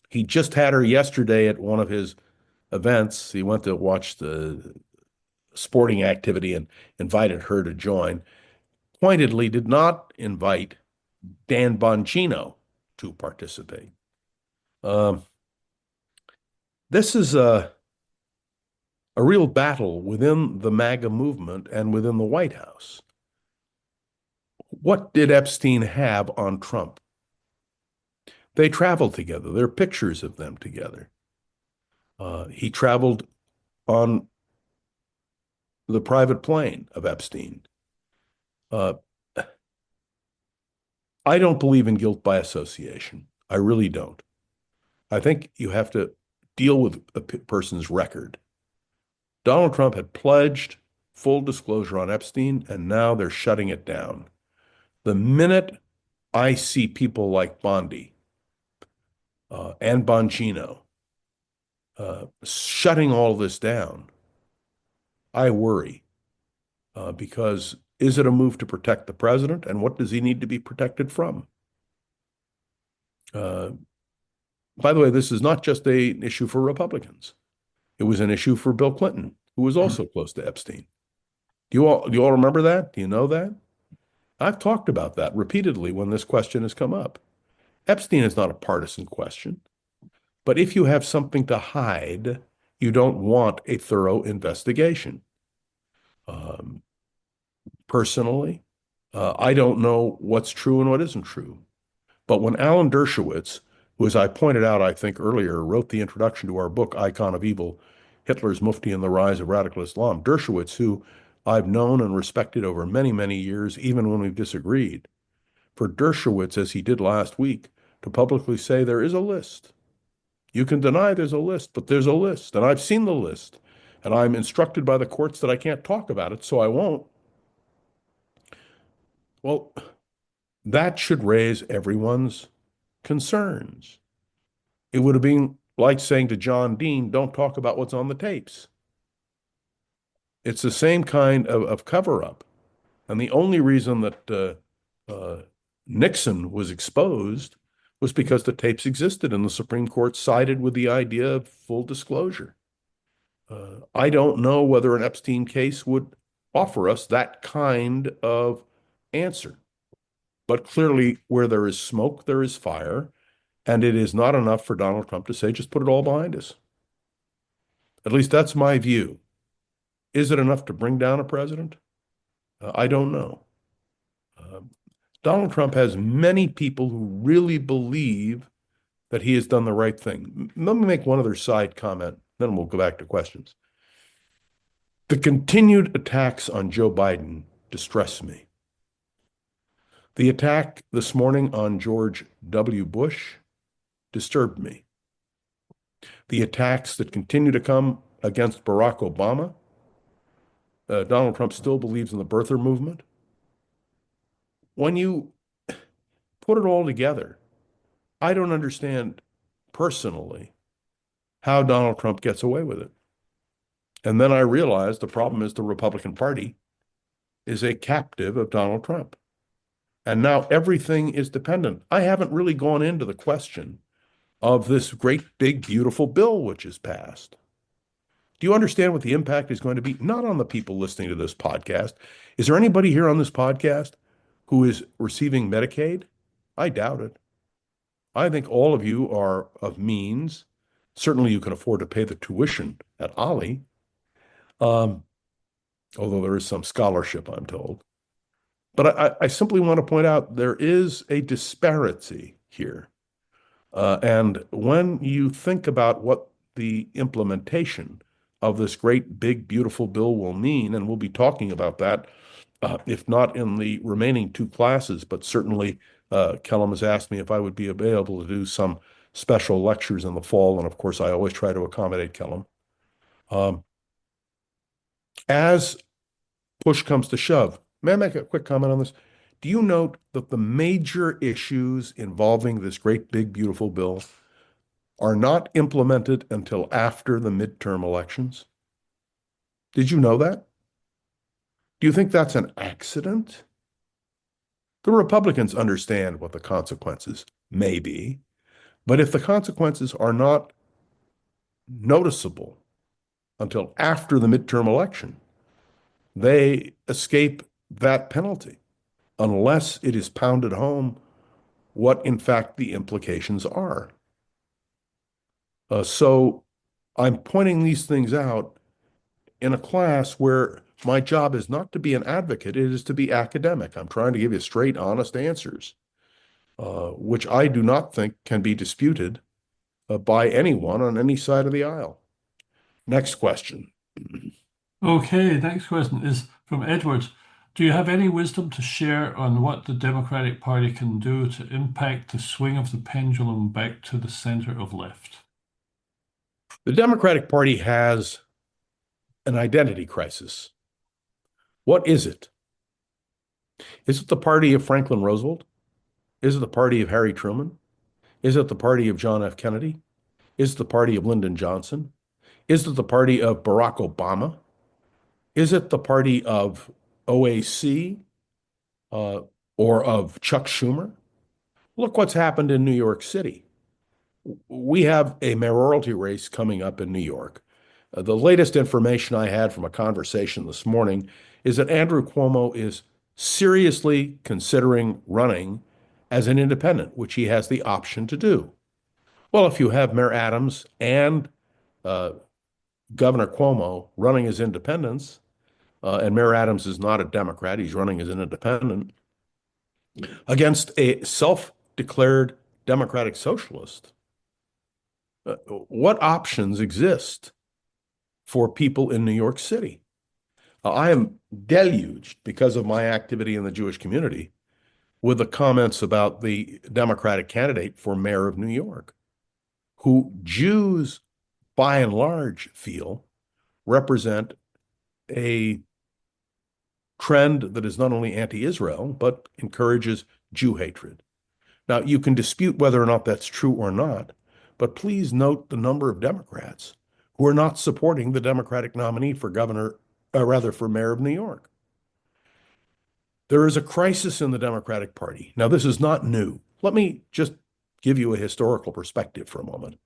He just had her yesterday at one of his events. He went to watch the sporting activity and invited her to join. Pointedly did not invite Dan Bongino to participate. Um, this is a real battle within the MAGA movement and within the White House. What did Epstein have on Trump? They traveled together. There are pictures of them together. He traveled on the private plane of Epstein. Uh, I don't believe in guilt by association. I really don't. I think you have to deal with a person's record. Donald Trump had pledged full disclosure on Epstein, and now they're shutting it down. The minute I see people like Bondi and Bongino shutting all this down, I worry because is it a move to protect the president, and what does he need to be protected from? Uh, by the way, this is not just an issue for Republicans. It was an issue for Bill Clinton, who was also close to Epstein. Do you all remember that? Do you know that? I've talked about that repeatedly when this question has come up. Epstein is not a partisan question, but if you have something to hide, you don't want a thorough investigation. Um, Personally, I don't know what's true and what isn't true. But when Alan Dershowitz, who, as I pointed out, I think earlier, wrote the introduction to our book, Icon of Evil, Hitler's Mufti and the Rise of Radical Islam, Dershowitz, who I've known and respected over many, many years, even when we've disagreed, for Dershowitz, as he did last week, to publicly say there is a list. You can deny there's a list, but there's a list, and I've seen the list, and I'm instructed by the courts that I can't talk about it, so I won't. Well, that should raise everyone's concerns. It would have been like saying to John Dean, don't talk about what's on the tapes. It's the same kind of cover up. And the only reason that Nixon was exposed was because the tapes existed and the Supreme Court sided with the idea of full disclosure. I don't know whether an Epstein case would offer us that kind of answer. But clearly, where there is smoke, there is fire. And it is not enough for Donald Trump to say, just put it all behind us. At least that's my view. Is it enough to bring down a president? I don't know. Uh, Donald Trump has many people who really believe that he has done the right thing. Let me make one other side comment, then we'll go back to questions. The continued attacks on Joe Biden distress me. The attack this morning on George W. Bush disturbed me. The attacks that continue to come against Barack Obama. Donald Trump still believes in the birther movement. When you put it all together, I don't understand personally how Donald Trump gets away with it. And then I realized the problem is the Republican Party is a captive of Donald Trump. And now everything is dependent. I haven't really gone into the question of this great, big, beautiful bill which is passed. Do you understand what the impact is going to be? Not on the people listening to this podcast. Is there anybody here on this podcast who is receiving Medicaid? I doubt it. I think all of you are of means. Certainly, you can afford to pay the tuition at OLLI, um, although there is some scholarship, I'm told. But I simply want to point out there is a disparity here. And when you think about what the implementation of this great, big, beautiful bill will mean, and we'll be talking about that, if not in the remaining two classes, but certainly Kellum has asked me if I would be available to do some special lectures in the fall. And of course, I always try to accommodate Kellum. Um, as push comes to shove, may I make a quick comment on this? Do you note that the major issues involving this great, big, beautiful bill are not implemented until after the midterm elections? Did you know that? Do you think that's an accident? The Republicans understand what the consequences may be, but if the consequences are not noticeable until after the midterm election, they escape that penalty unless it is pounded home what, in fact, the implications are. So I'm pointing these things out in a class where my job is not to be an advocate, it is to be academic. I'm trying to give you straight, honest answers, which I do not think can be disputed by anyone on any side of the aisle. Next question. Okay, next question is from Edward. Do you have any wisdom to share on what the Democratic Party can do to impact the swing of the pendulum back to the center of left? The Democratic Party has an identity crisis. What is it? Is it the party of Franklin Roosevelt? Is it the party of Harry Truman? Is it the party of John F. Kennedy? Is it the party of Lyndon Johnson? Is it the party of Barack Obama? Is it the party of OAC uh, or of Chuck Schumer? Look what's happened in New York City. We have a mayoralty race coming up in New York. The latest information I had from a conversation this morning is that Andrew Cuomo is seriously considering running as an independent, which he has the option to do. Well, if you have Mayor Adams and uh, Governor Cuomo running as independents, and Mayor Adams is not a Democrat, he's running as an independent, against a self-declared democratic socialist, what options exist for people in New York City? I am deluged because of my activity in the Jewish community with the comments about the Democratic candidate for mayor of New York, who Jews by and large feel represent a trend that is not only anti-Israel, but encourages Jew hatred. Now, you can dispute whether or not that's true or not, but please note the number of Democrats who are not supporting the Democratic nominee for governor, rather for mayor of New York. There is a crisis in the Democratic Party. Now, this is not new. Let me just give you a historical perspective for a moment.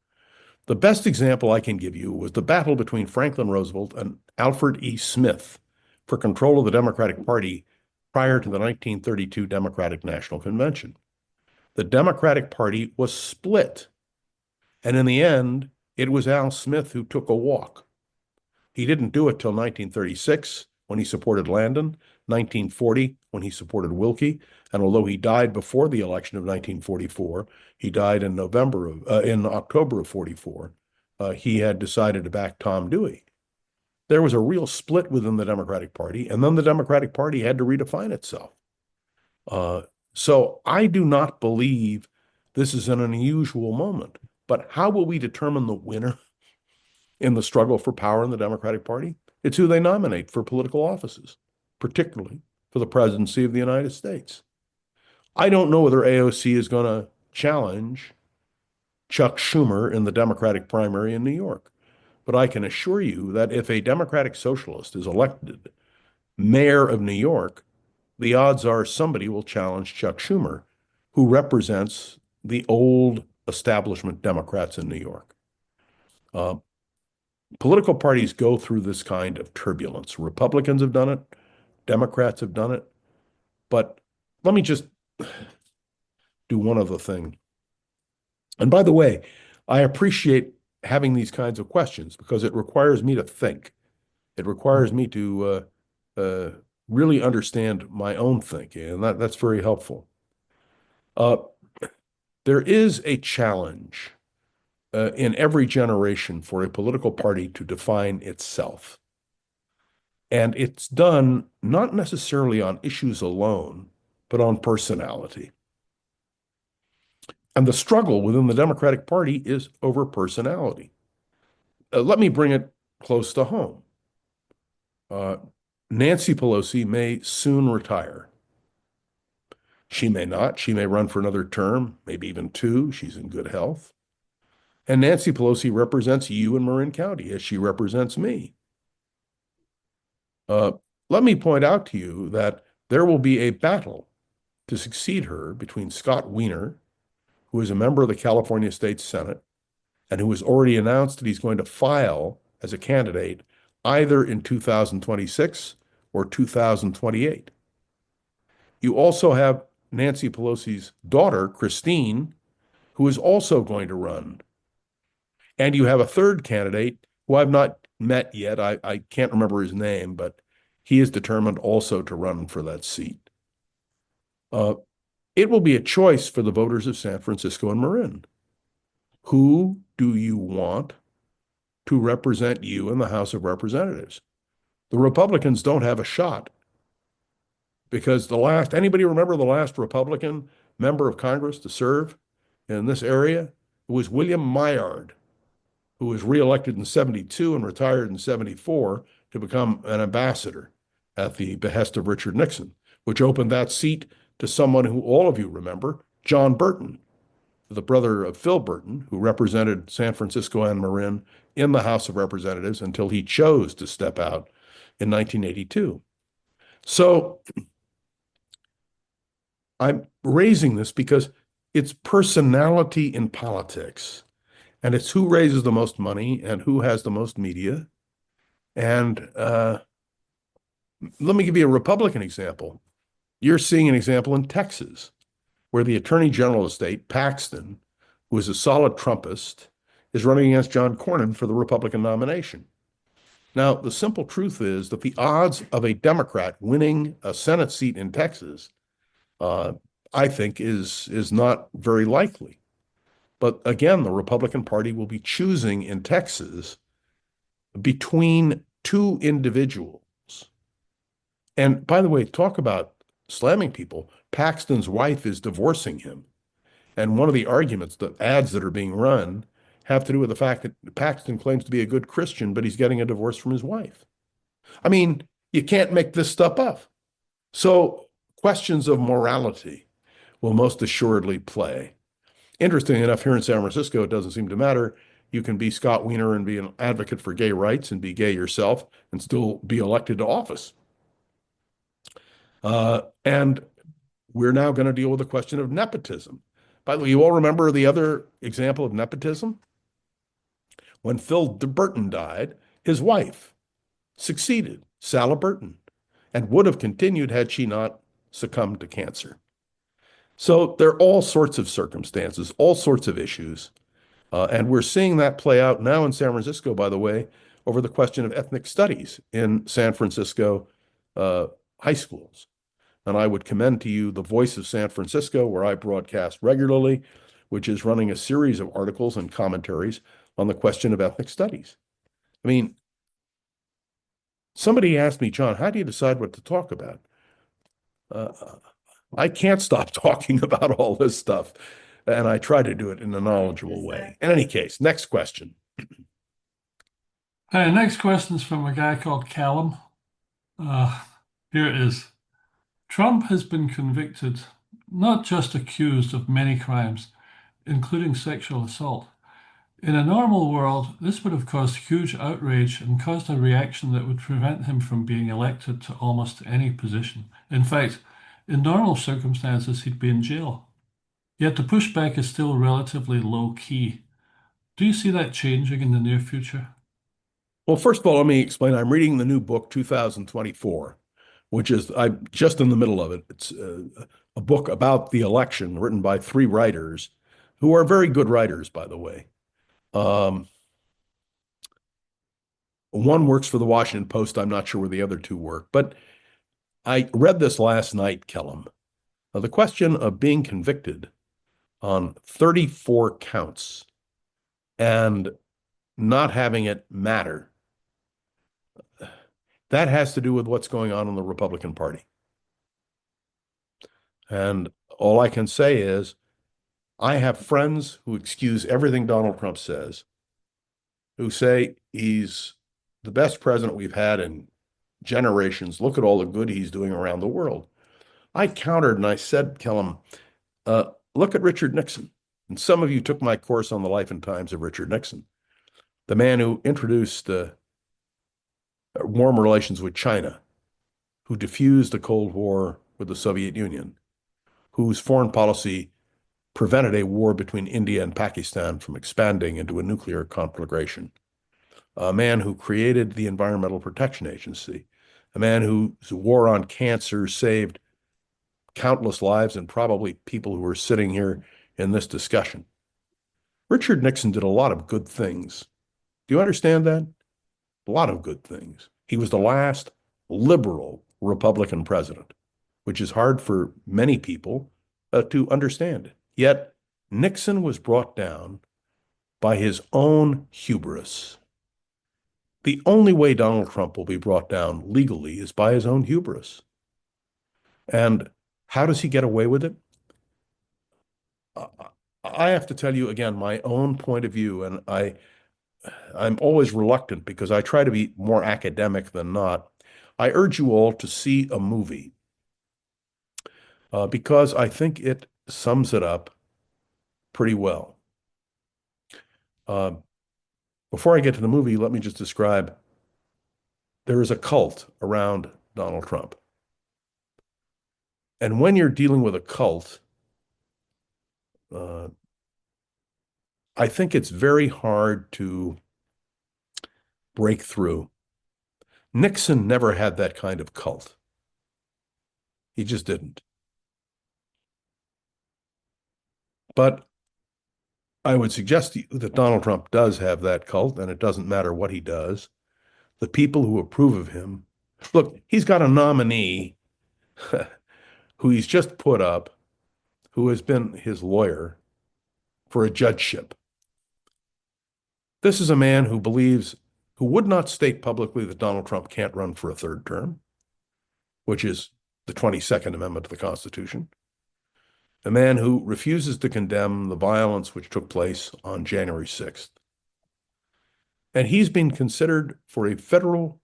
The best example I can give you was the battle between Franklin Roosevelt and Alfred E. Smith for control of the Democratic Party prior to the 1932 Democratic National Convention. The Democratic Party was split. And in the end, it was Al Smith who took a walk. He didn't do it till 1936 when he supported Landon, 1940 when he supported Willkie, and although he died before the election of 1944, he died in October of 44. He had decided to back Tom Dewey. There was a real split within the Democratic Party, and then the Democratic Party had to redefine itself. So I do not believe this is an unusual moment. But how will we determine the winner in the struggle for power in the Democratic Party? It's who they nominate for political offices, particularly for the presidency of the United States. I don't know whether AOC is going to challenge Chuck Schumer in the Democratic primary in New York, but I can assure you that if a Democratic socialist is elected mayor of New York, the odds are somebody will challenge Chuck Schumer, who represents the old establishment Democrats in New York. Uh, Political parties go through this kind of turbulence. Republicans have done it, Democrats have done it. But let me just do one other thing. And by the way, I appreciate having these kinds of questions because it requires me to think. It requires me to really understand my own thinking, and that's very helpful. Uh, there is a challenge in every generation for a political party to define itself. And it's done not necessarily on issues alone, but on personality. And the struggle within the Democratic Party is over personality. Let me bring it close to home. Uh, Nancy Pelosi may soon retire. She may not. She may run for another term, maybe even two. She's in good health. And Nancy Pelosi represents you in Marin County as she represents me. Uh, Let me point out to you that there will be a battle to succeed her between Scott Wiener, who is a member of the California State Senate and who has already announced that he's going to file as a candidate either in 2026 or 2028. You also have Nancy Pelosi's daughter, Christine, who is also going to run. And you have a third candidate who I've not met yet. I can't remember his name, but he is determined also to run for that seat. It will be a choice for the voters of San Francisco and Marin. Who do you want to represent you in the House of Representatives? The Republicans don't have a shot because anybody remember the last Republican member of Congress to serve in this area? It was William Maillard, who was reelected in 72 and retired in 74 to become an ambassador at the behest of Richard Nixon, which opened that seat to someone who all of you remember, John Burton, the brother of Phil Burton, who represented San Francisco and Marin in the House of Representatives until he chose to step out in 1982. So I'm raising this because it's personality in politics, and it's who raises the most money and who has the most media. And let me give you a Republican example. You're seeing an example in Texas, where the Attorney General of the state, Paxton, who is a solid Trumpist, is running against John Cornyn for the Republican nomination. Now, the simple truth is that the odds of a Democrat winning a Senate seat in Texas, I think, is not very likely. But again, the Republican Party will be choosing in Texas between two individuals. And by the way, talk about slamming people. Paxton's wife is divorcing him. And one of the arguments, the ads that are being run, have to do with the fact that Paxton claims to be a good Christian, but he's getting a divorce from his wife. I mean, you can't make this stuff up. So questions of morality will most assuredly play. Interesting enough, here in San Francisco, it doesn't seem to matter. You can be Scott Wiener and be an advocate for gay rights and be gay yourself and still be elected to office. And we're now going to deal with the question of nepotism. By the way, you all remember the other example of nepotism? When Phil Burton died, his wife succeeded, Sala Burton, and would have continued had she not succumbed to cancer. So there are all sorts of circumstances, all sorts of issues. And we're seeing that play out now in San Francisco, by the way, over the question of ethnic studies in San Francisco high schools. And I would commend to you the Voice of San Francisco, where I broadcast regularly, which is running a series of articles and commentaries on the question of ethnic studies. I mean, somebody asked me, John, how do you decide what to talk about? I can't stop talking about all this stuff, and I try to do it in a knowledgeable way. In any case, next question. Hey, next question is from a guy called Callum. Here it is. Trump has been convicted, not just accused of many crimes, including sexual assault. In a normal world, this would have caused huge outrage and caused a reaction that would prevent him from being elected to almost any position. In fact, in normal circumstances, he'd be in jail. Yet the pushback is still relatively low key. Do you see that changing in the near future? Well, first of all, let me explain. I'm reading the new book, 2024, which is, I'm just in the middle of it. It's a book about the election written by three writers who are very good writers, by the way. Um, One works for the Washington Post. I'm not sure where the other two work, but I read this last night, Kellum. The question of being convicted on 34 counts and not having it matter, that has to do with what's going on in the Republican Party. And all I can say is I have friends who excuse everything Donald Trump says, who say he's the best president we've had in generations. Look at all the good he's doing around the world. I countered and I said, Kellum, look at Richard Nixon. And some of you took my course on the life and times of Richard Nixon, the man who introduced warm relations with China, who diffused the Cold War with the Soviet Union, whose foreign policy prevented a war between India and Pakistan from expanding into a nuclear conflagration, a man who created the Environmental Protection Agency, a man whose war on cancer saved countless lives and probably people who are sitting here in this discussion. Richard Nixon did a lot of good things. Do you understand that? A lot of good things. He was the last liberal Republican president, which is hard for many people to understand. Yet Nixon was brought down by his own hubris. The only way Donald Trump will be brought down legally is by his own hubris. And how does he get away with it? I have to tell you again my own point of view, and I'm always reluctant because I try to be more academic than not. I urge you all to see a movie because I think it sums it up pretty well. Before I get to the movie, let me just describe there is a cult around Donald Trump. And when you're dealing with a cult, I think it's very hard to break through. Nixon never had that kind of cult. He just didn't. But I would suggest to you that Donald Trump does have that cult, and it doesn't matter what he does. The people who approve of him, look, he's got a nominee who he's just put up, who has been his lawyer for a judgeship. This is a man who believes, who would not state publicly that Donald Trump can't run for a third term, which is the 22nd Amendment to the Constitution. A man who refuses to condemn the violence which took place on January 6th. And he's been considered for a federal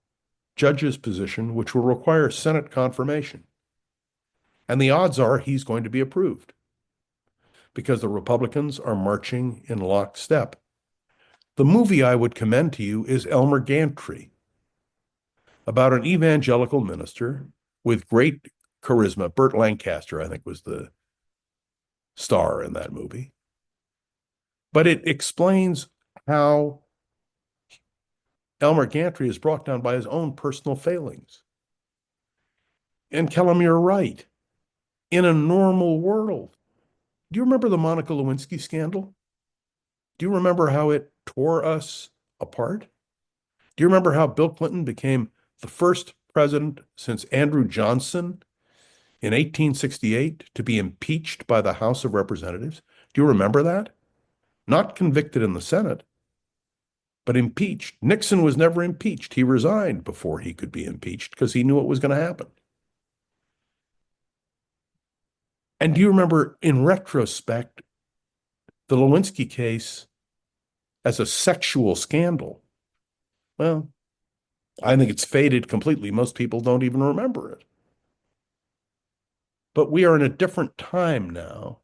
judge's position, which will require Senate confirmation. And the odds are he's going to be approved because the Republicans are marching in lockstep. The movie I would commend to you is Elmer Gantry, about an evangelical minister with great charisma. Burt Lancaster, I think, was the star in that movie. But it explains how Elmer Gantry is brought down by his own personal failings. And Kellum, you're right. In a normal world, do you remember the Monica Lewinsky scandal? Do you remember how it tore us apart? Do you remember how Bill Clinton became the first president since Andrew Johnson in 1868 to be impeached by the House of Representatives? Do you remember that? Not convicted in the Senate, but impeached. Nixon was never impeached. He resigned before he could be impeached because he knew what was going to happen. And do you remember, in retrospect, the Lewinsky case as a sexual scandal? Well, I think it's faded completely. Most people don't even remember it. But we are in a different time now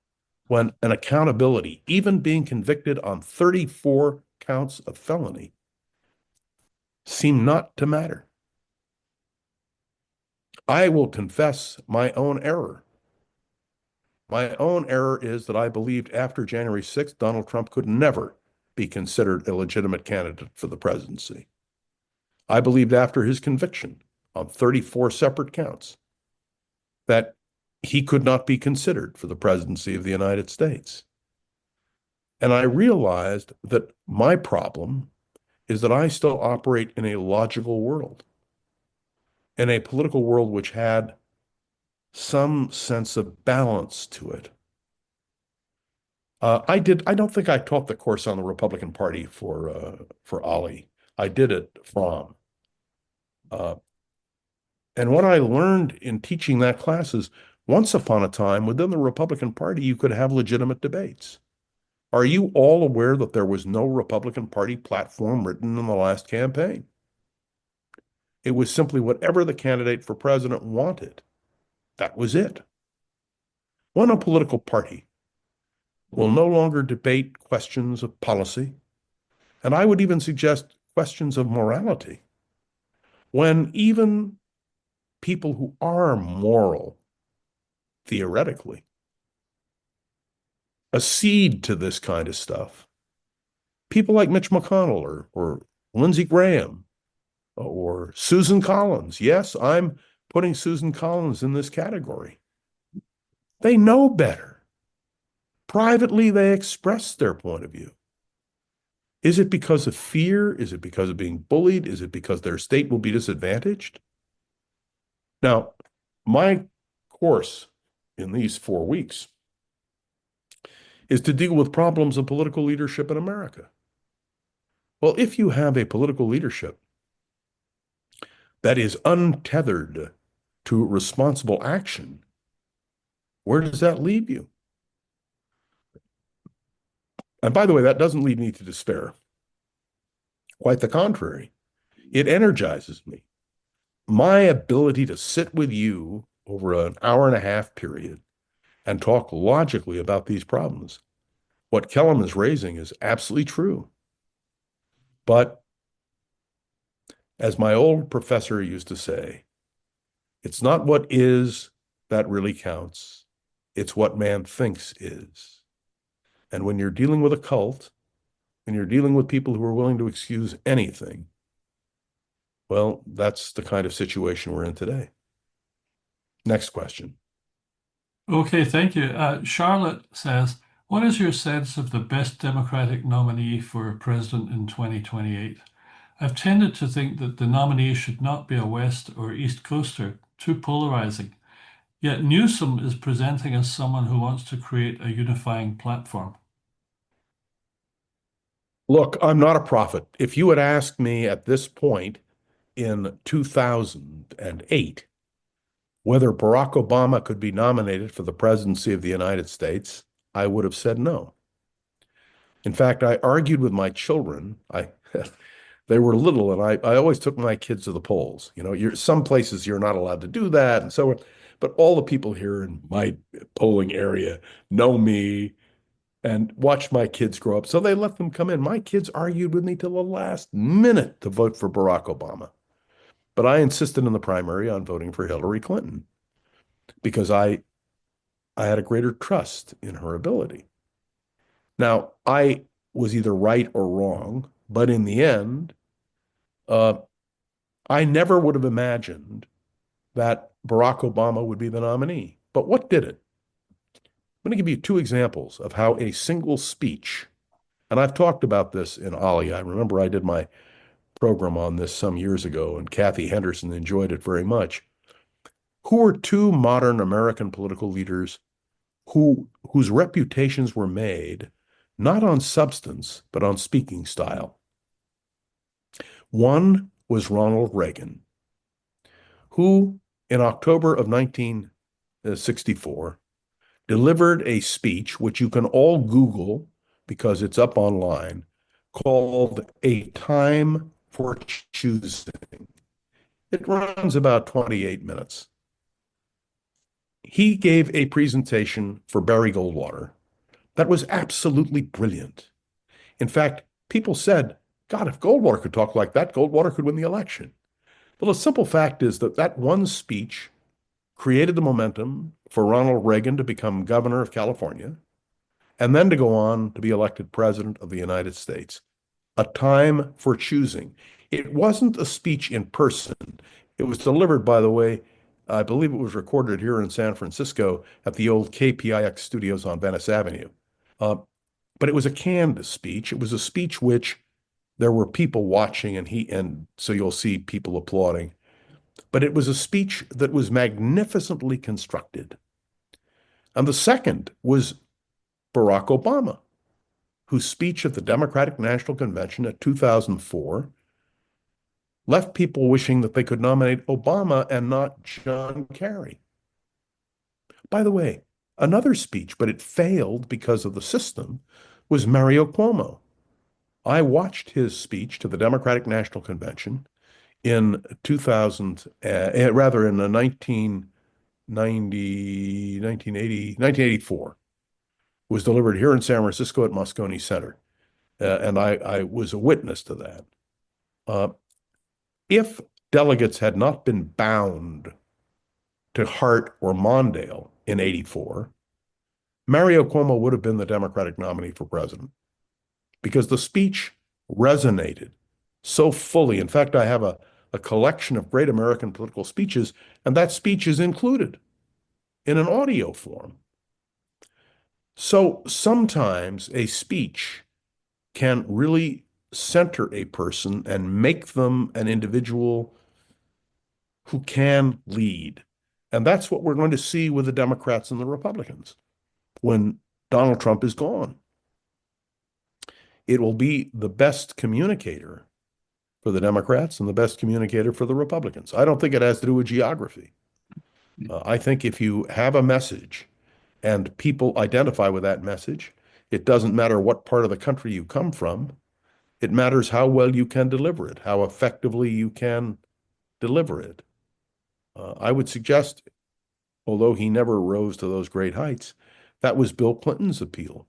when an accountability, even being convicted on 34 counts of felony, seem not to matter. I will confess my own error. My own error is that I believed after January 6th, Donald Trump could never be considered a legitimate candidate for the presidency. I believed after his conviction on 34 separate counts that he could not be considered for the presidency of the United States. And I realized that my problem is that I still operate in a logical world, in a political world which had some sense of balance to it. I don't think I taught the course on the Republican Party for OLLI. I did it from. Uh, and what I learned in teaching that class is once upon a time within the Republican Party, you could have legitimate debates. Are you all aware that there was no Republican Party platform written in the last campaign? It was simply whatever the candidate for president wanted. That was it. When a political party will no longer debate questions of policy, and I would even suggest questions of morality, when even people who are moral, theoretically, accede to this kind of stuff, people like Mitch McConnell or Lindsey Graham or Susan Collins. Yes, I'm putting Susan Collins in this category. They know better. Privately, they express their point of view. Is it because of fear? Is it because of being bullied? Is it because their state will be disadvantaged? Now, my course in these 4 weeks is to deal with problems of political leadership in America. Well, if you have a political leadership that is untethered to responsible action, where does that leave you? And by the way, that doesn't lead me to despair. Quite the contrary. It energizes me. My ability to sit with you over an hour and a half period and talk logically about these problems. What Kellum is raising is absolutely true. But as my old professor used to say, it's not what is that really counts. It's what man thinks is. And when you're dealing with a cult, and you're dealing with people who are willing to excuse anything, well, that's the kind of situation we're in today. Next question. Okay, thank you. Charlotte says, what is your sense of the best Democratic nominee for president in 2028? I've tended to think that the nominee should not be a West or East Coaster, too polarizing. Yet Newsom is presenting as someone who wants to create a unifying platform. Look, I'm not a prophet. If you had asked me at this point in 2008 whether Barack Obama could be nominated for the presidency of the United States, I would have said no. In fact, I argued with my children. They were little, and I always took my kids to the polls. You know, some places you're not allowed to do that, and so on. But all the people here in my polling area know me and watched my kids grow up. So they let them come in. My kids argued with me till the last minute to vote for Barack Obama. But I insisted in the primary on voting for Hillary Clinton because I had a greater trust in her ability. Now, I was either right or wrong, but in the end, uh, I never would have imagined that Barack Obama would be the nominee. But what did it? I'm going to give you two examples of how a single speech, and I've talked about this in OLLI. I remember I did my program on this some years ago, and Kathy Henderson enjoyed it very much. Who are two modern American political leaders whose reputations were made not on substance, but on speaking style? One was Ronald Reagan, who in October of 1964 delivered a speech, which you can all Google because it's up online, called A Time for Choosing. It runs about 28 minutes. He gave a presentation for Barry Goldwater that was absolutely brilliant. In fact, people said, God, if Goldwater could talk like that, Goldwater could win the election. Well, the simple fact is that that one speech created the momentum for Ronald Reagan to become governor of California and then to go on to be elected president of the United States. A time for choosing. It wasn't a speech in person. It was delivered, by the way, I believe it was recorded here in San Francisco at the old KPIX studios on Venice Avenue. Uh, but it was a canned speech. It was a speech which there were people watching, and so you'll see people applauding. But it was a speech that was magnificently constructed. And the second was Barack Obama, whose speech at the Democratic National Convention at 2004 left people wishing that they could nominate Obama and not John Kerry. By the way, another speech, but it failed because of the system, was Mario Cuomo. I watched his speech to the Democratic National Convention in 2000, rather in the 1984. It was delivered here in San Francisco at Moscone Center. And I was a witness to that. Uh, if delegates had not been bound to Hart or Mondale in 84, Mario Cuomo would have been the Democratic nominee for president because the speech resonated so fully. In fact, I have a collection of great American political speeches, and that speech is included in an audio form. So sometimes a speech can really center a person and make them an individual who can lead. And that's what we're going to see with the Democrats and the Republicans when Donald Trump is gone. It will be the best communicator for the Democrats and the best communicator for the Republicans. I don't think it has to do with geography. I think if you have a message and people identify with that message, it doesn't matter what part of the country you come from. It matters how well you can deliver it, how effectively you can deliver it. I would suggest, although he never rose to those great heights, that was Bill Clinton's appeal.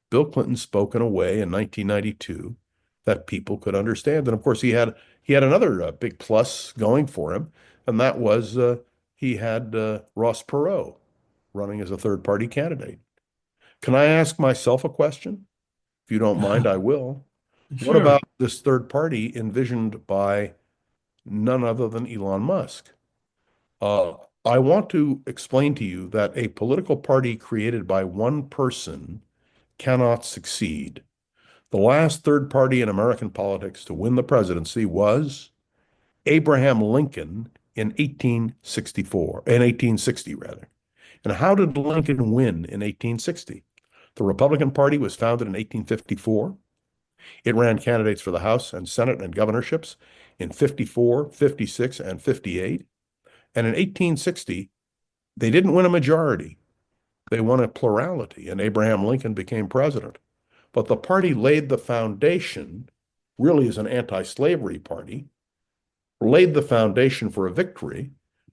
Bill Clinton spoke in a way in 1992 that people could understand. And of course, he had another big plus going for him, and that was he had Ross Perot running as a third-party candidate. Can I ask myself a question? If you don't mind, I will. What Sure. about this third party envisioned by none other than Elon Musk? Uh, I want to explain to you that a political party created by one person cannot succeed. The last third party in American politics to win the presidency was Abraham Lincoln in 1860 rather. And how did Lincoln win in 1860? The Republican Party was founded in 1854. It ran candidates for the House and Senate and governorships in 54, 56, and 58. And in 1860, they didn't win a majority. They won a plurality, and Abraham Lincoln became president. But the party laid the foundation, really as an anti-slavery party, laid the foundation for a victory,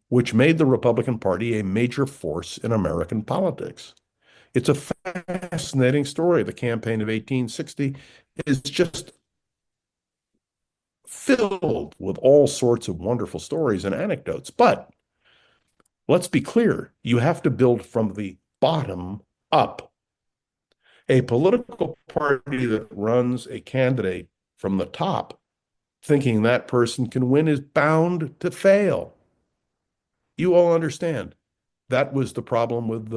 which made the Republican Party a major force in American politics. It's a fascinating story. The campaign of 1860 is just filled with all sorts of wonderful stories and anecdotes. But let's be clear, you have to build from the bottom up. A political party that runs a candidate from the top, thinking that person can win, is bound to fail. You all understand. That was the problem with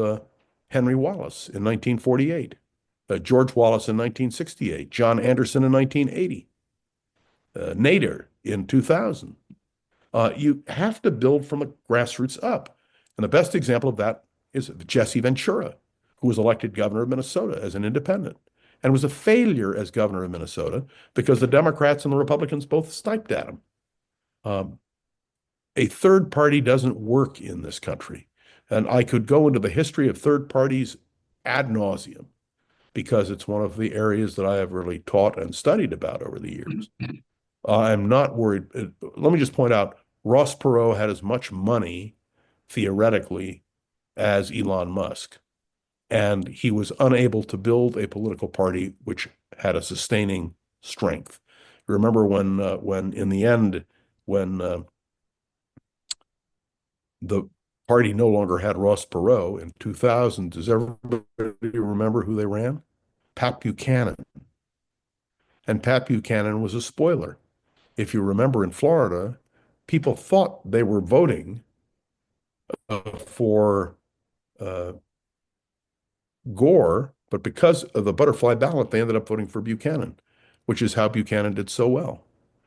Henry Wallace in 1948, George Wallace in 1968, John Anderson in 1980, Nader in 2000. You have to build from the grassroots up. And the best example of that is Jesse Ventura, who was elected governor of Minnesota as an independent and was a failure as governor of Minnesota because the Democrats and the Republicans both sniped at him. A third party doesn't work in this country. And I could go into the history of third parties ad nauseum because it's one of the areas that I have really taught and studied about over the years. I'm not worried. Let me just point out, Ross Perot had as much money, theoretically, as Elon Musk. And he was unable to build a political party which had a sustaining strength. Remember when in the end, when the party no longer had Ross Perot in 2000, does everybody remember who they ran? Pat Buchanan. And Pat Buchanan was a spoiler. If you remember in Florida, people thought they were voting for Gore But because of the butterfly ballot, they ended up voting for Buchanan, which is how Buchanan did so well.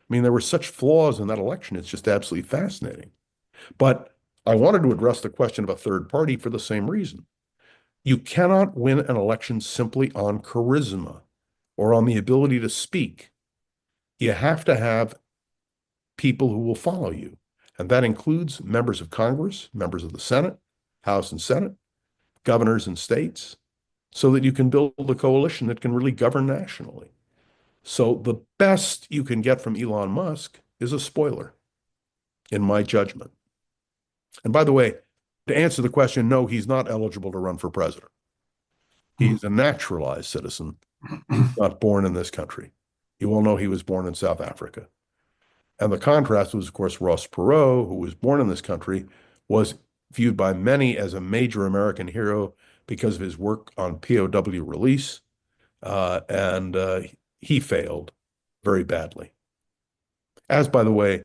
I mean, there were such flaws in that election. It's just absolutely fascinating. But I wanted to address the question of a third party for the same reason. You cannot win an election simply on charisma or on the ability to speak. You have to have people who will follow you. And that includes members of Congress, members of the Senate, House and Senate, governors and states, so that you can build a coalition that can really govern nationally. So the best you can get from Elon Musk is a spoiler, in my judgment. And by the way, to answer the question, no, he's not eligible to run for president. He's a naturalized citizen. He's not born in this country. You all know he was born in South Africa. And the contrast was, of course, Ross Perot, who was born in this country, was viewed by many as a major American hero because of his work on POW release. And he failed very badly. As, by the way,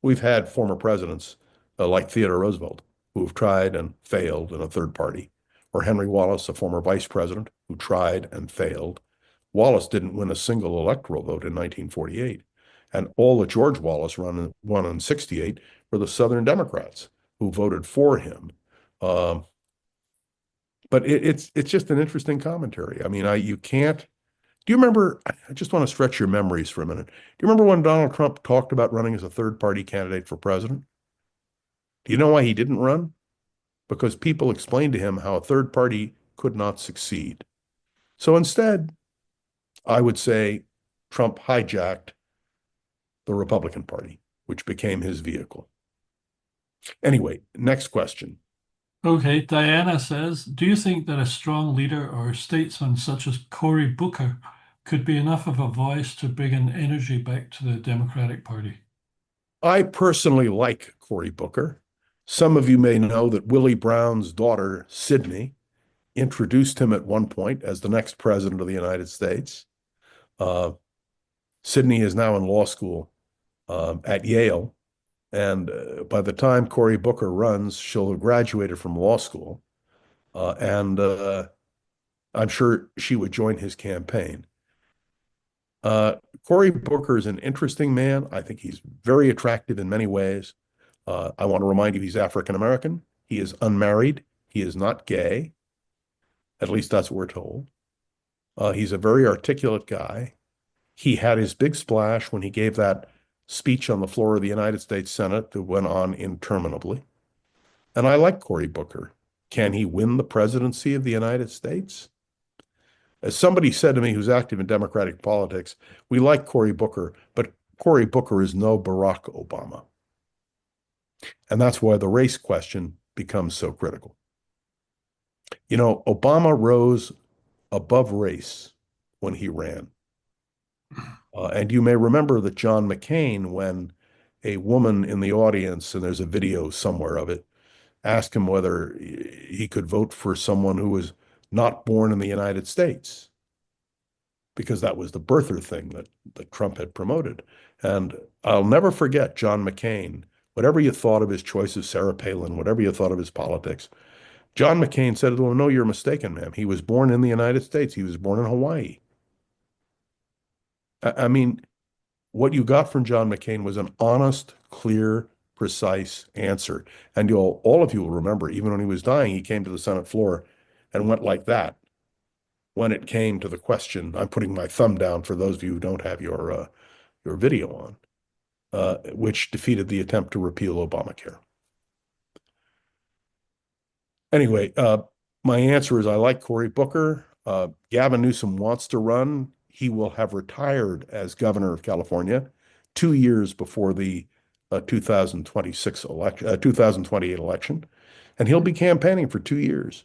we've had former presidents like Theodore Roosevelt who have tried and failed in a third party, or Henry Wallace, a former vice president who tried and failed. Wallace didn't win a single electoral vote in 1948. And all that George Wallace won in 68 were the Southern Democrats who voted for him. But it's just an interesting commentary. I mean, you can't. Do you remember? I just want to stretch your memories for a minute. Do you remember when Donald Trump talked about running as a third party candidate for president? Do you know why he didn't run? Because people explained to him how a third party could not succeed. So instead, I would say Trump hijacked the Republican Party, which became his vehicle. Anyway, next question. Okay, Diana says, do you think that a strong leader or statesman such as Cory Booker could be enough of a voice to bring an energy back to the Democratic Party? I personally like Cory Booker. Some of you may know that Willie Brown's daughter, Sydney, introduced him at one point as the next president of the United States. Sydney is now in law school at Yale. And by the time Cory Booker runs, she'll have graduated from law school. And I'm sure she would join his campaign. Cory Booker is an interesting man. I think he's very attractive in many ways. I want to remind you he's African American. He is unmarried. He is not gay. At least that's what we're told. He's a very articulate guy. He had his big splash when he gave that speech on the floor of the United States Senate that went on interminably. And I like Cory Booker. Can he win the presidency of the United States? As somebody said to me who's active in Democratic politics, we like Cory Booker, but Cory Booker is no Barack Obama. And that's why the race question becomes so critical. You know, Obama rose above race when he ran. And you may remember that John McCain, when a woman in the audience, and there's a video somewhere of it, asked him whether he could vote for someone who was not born in the United States, because that was the birther thing that Trump had promoted. And I'll never forget John McCain. Whatever you thought of his choice of Sarah Palin, whatever you thought of his politics, John McCain said, well, no, you're mistaken, ma'am. He was born in the United States. He was born in Hawaii. I mean, what you got from John McCain was an honest, clear, precise answer. And all of you will remember, even when he was dying, he came to the Senate floor and went like that when it came to the question. I'm putting my thumb down for those of you who don't have your video on, which defeated the attempt to repeal Obamacare. Anyway, my answer is I like Cory Booker. Gavin Newsom wants to run. He will have retired as governor of California 2 years before the 2028 election. And he'll be campaigning for 2 years,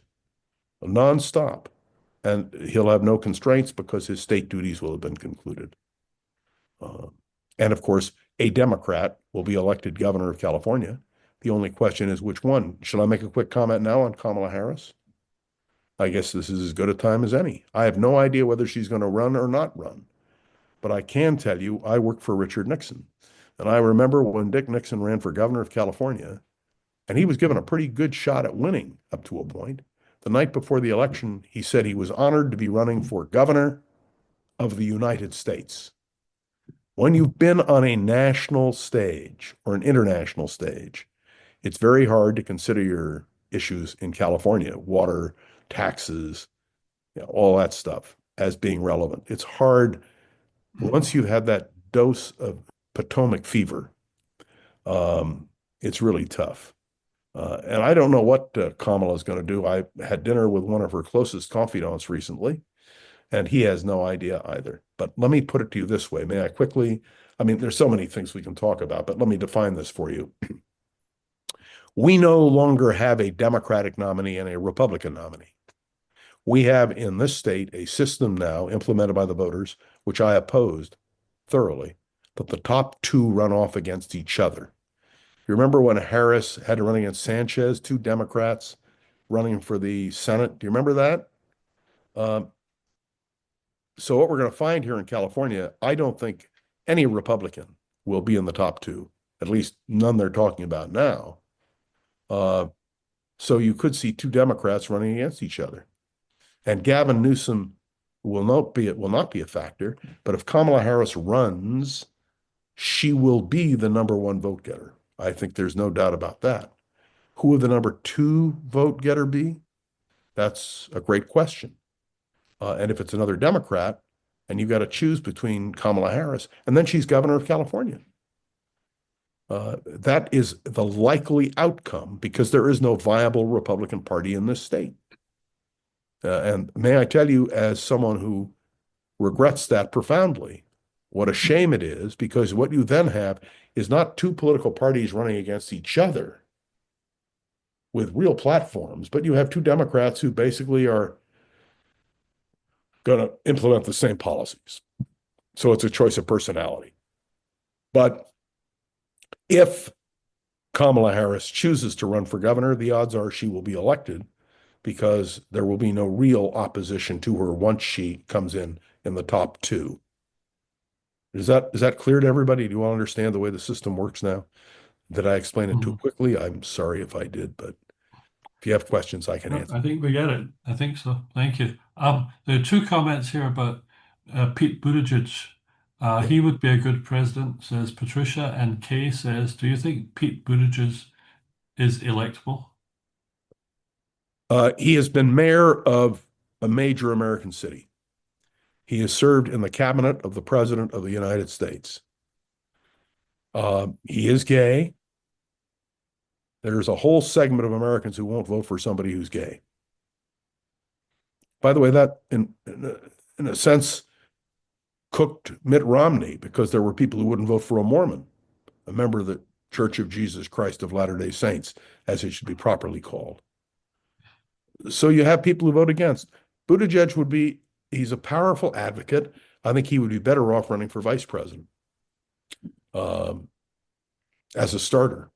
nonstop. And he'll have no constraints because his state duties will have been concluded. And of course, a Democrat will be elected governor of California. The only question is which one. Should I make a quick comment now on Kamala Harris? I guess this is as good a time as any. I have no idea whether she's going to run or not run. But I can tell you, I worked for Richard Nixon. And I remember when Dick Nixon ran for governor of California, and he was given a pretty good shot at winning up to a point. The night before the election, he said he was honored to be running for governor of the United States. When you've been on a national stage or an international stage, it's very hard to consider your issues in California, water, taxes, all that stuff as being relevant. It's hard once you've had that dose of Potomac fever. It's really tough. And I don't know what Kamala is going to do. I had dinner with one of her closest confidants recently, and he has no idea either. But let me put it to you this way. May I quickly? I mean, there's so many things we can talk about, but let me define this for you. We no longer have a Democratic nominee and a Republican nominee. We have in this state a system now implemented by the voters, which I opposed thoroughly, that the top two run off against each other. You remember when Harris had to run against Sanchez, two Democrats running for the Senate? Do you remember that? Um, so what we're going to find here in California, I don't think any Republican will be in the top two, at least none they're talking about now. So you could see two Democrats running against each other. And Gavin Newsom will not be a factor, but if Kamala Harris runs, she will be the number one vote getter. I think there's no doubt about that. Who would the number two vote getter be? That's a great question. And if it's another Democrat, and you've got to choose between Kamala Harris, and then she's governor of California. That is the likely outcome because there is no viable Republican Party in this state. And may I tell you, as someone who regrets that profoundly, what a shame it is, because what you then have is not two political parties running against each other with real platforms, but you have two Democrats who basically are going to implement the same policies. So it's a choice of personality. But if Kamala Harris chooses to run for governor, the odds are she will be elected because there will be no real opposition to her once she comes in the top two. Is that clear to everybody? Do you all understand the way the system works now? Did I explain it too quickly? I'm sorry if I did, but if you have questions, I can No, answer. I think we get it. I think so. Thank you. There are two comments here about Pete Buttigieg. He would be a good president, says Patricia, and Kay says, do you think Pete Buttigieg is electable? He has been mayor of a major American city. He has served in the cabinet of the President of the United States. He is gay. There's a whole segment of Americans who won't vote for somebody who's gay. By the way, that in a sense cooked Mitt Romney because there were people who wouldn't vote for a Mormon, a member of the Church of Jesus Christ of Latter-day Saints, as it should be properly called. So you have people who vote against. Buttigieg he's a powerful advocate. I think he would be better off running for vice president as a starter.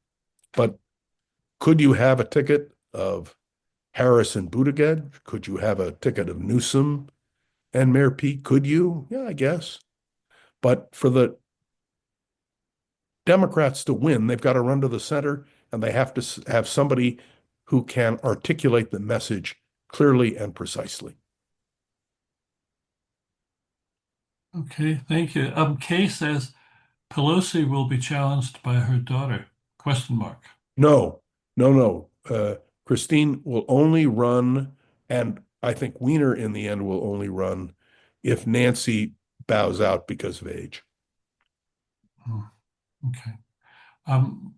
But could you have a ticket of Harris and Buttigieg? Could you have a ticket of Newsom and Mayor Pete? Could you? Yeah, I guess. But for the Democrats to win, they've got to run to the center and they have to have somebody who can articulate the message clearly and precisely. Okay, thank you. Kay says Pelosi will be challenged by her daughter, question mark. No, no, no. Christine will only run, and I think Weiner in the end will only run if Nancy bows out because of age. Okay.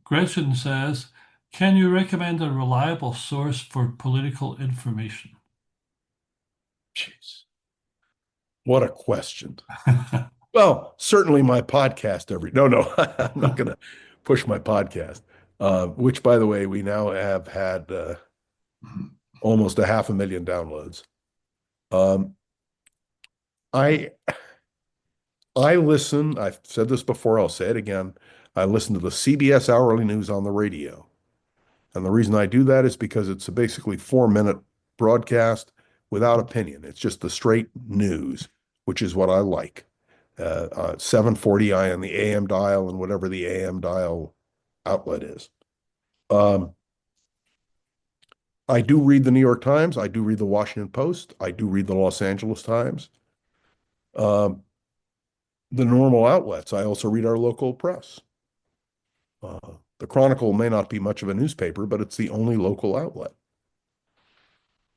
Gretchen says, can you recommend a reliable source for political information? Jeez. What a question. Well, certainly my podcast no, I'm not going to push my podcast, which by the way, we now have had almost 500,000 downloads. I listen, I've said this before, I'll say it again. I listen to the CBS hourly news on the radio. And the reason I do that is because it's a basically 4-minute broadcast without opinion. It's just the straight news, which is what I like. 740i on the AM dial and whatever the AM dial outlet is. I do read the New York Times. I do read the Washington Post. I do read the Los Angeles Times. Um, the normal outlets. I also read our local press. The Chronicle may not be much of a newspaper, but it's the only local outlet.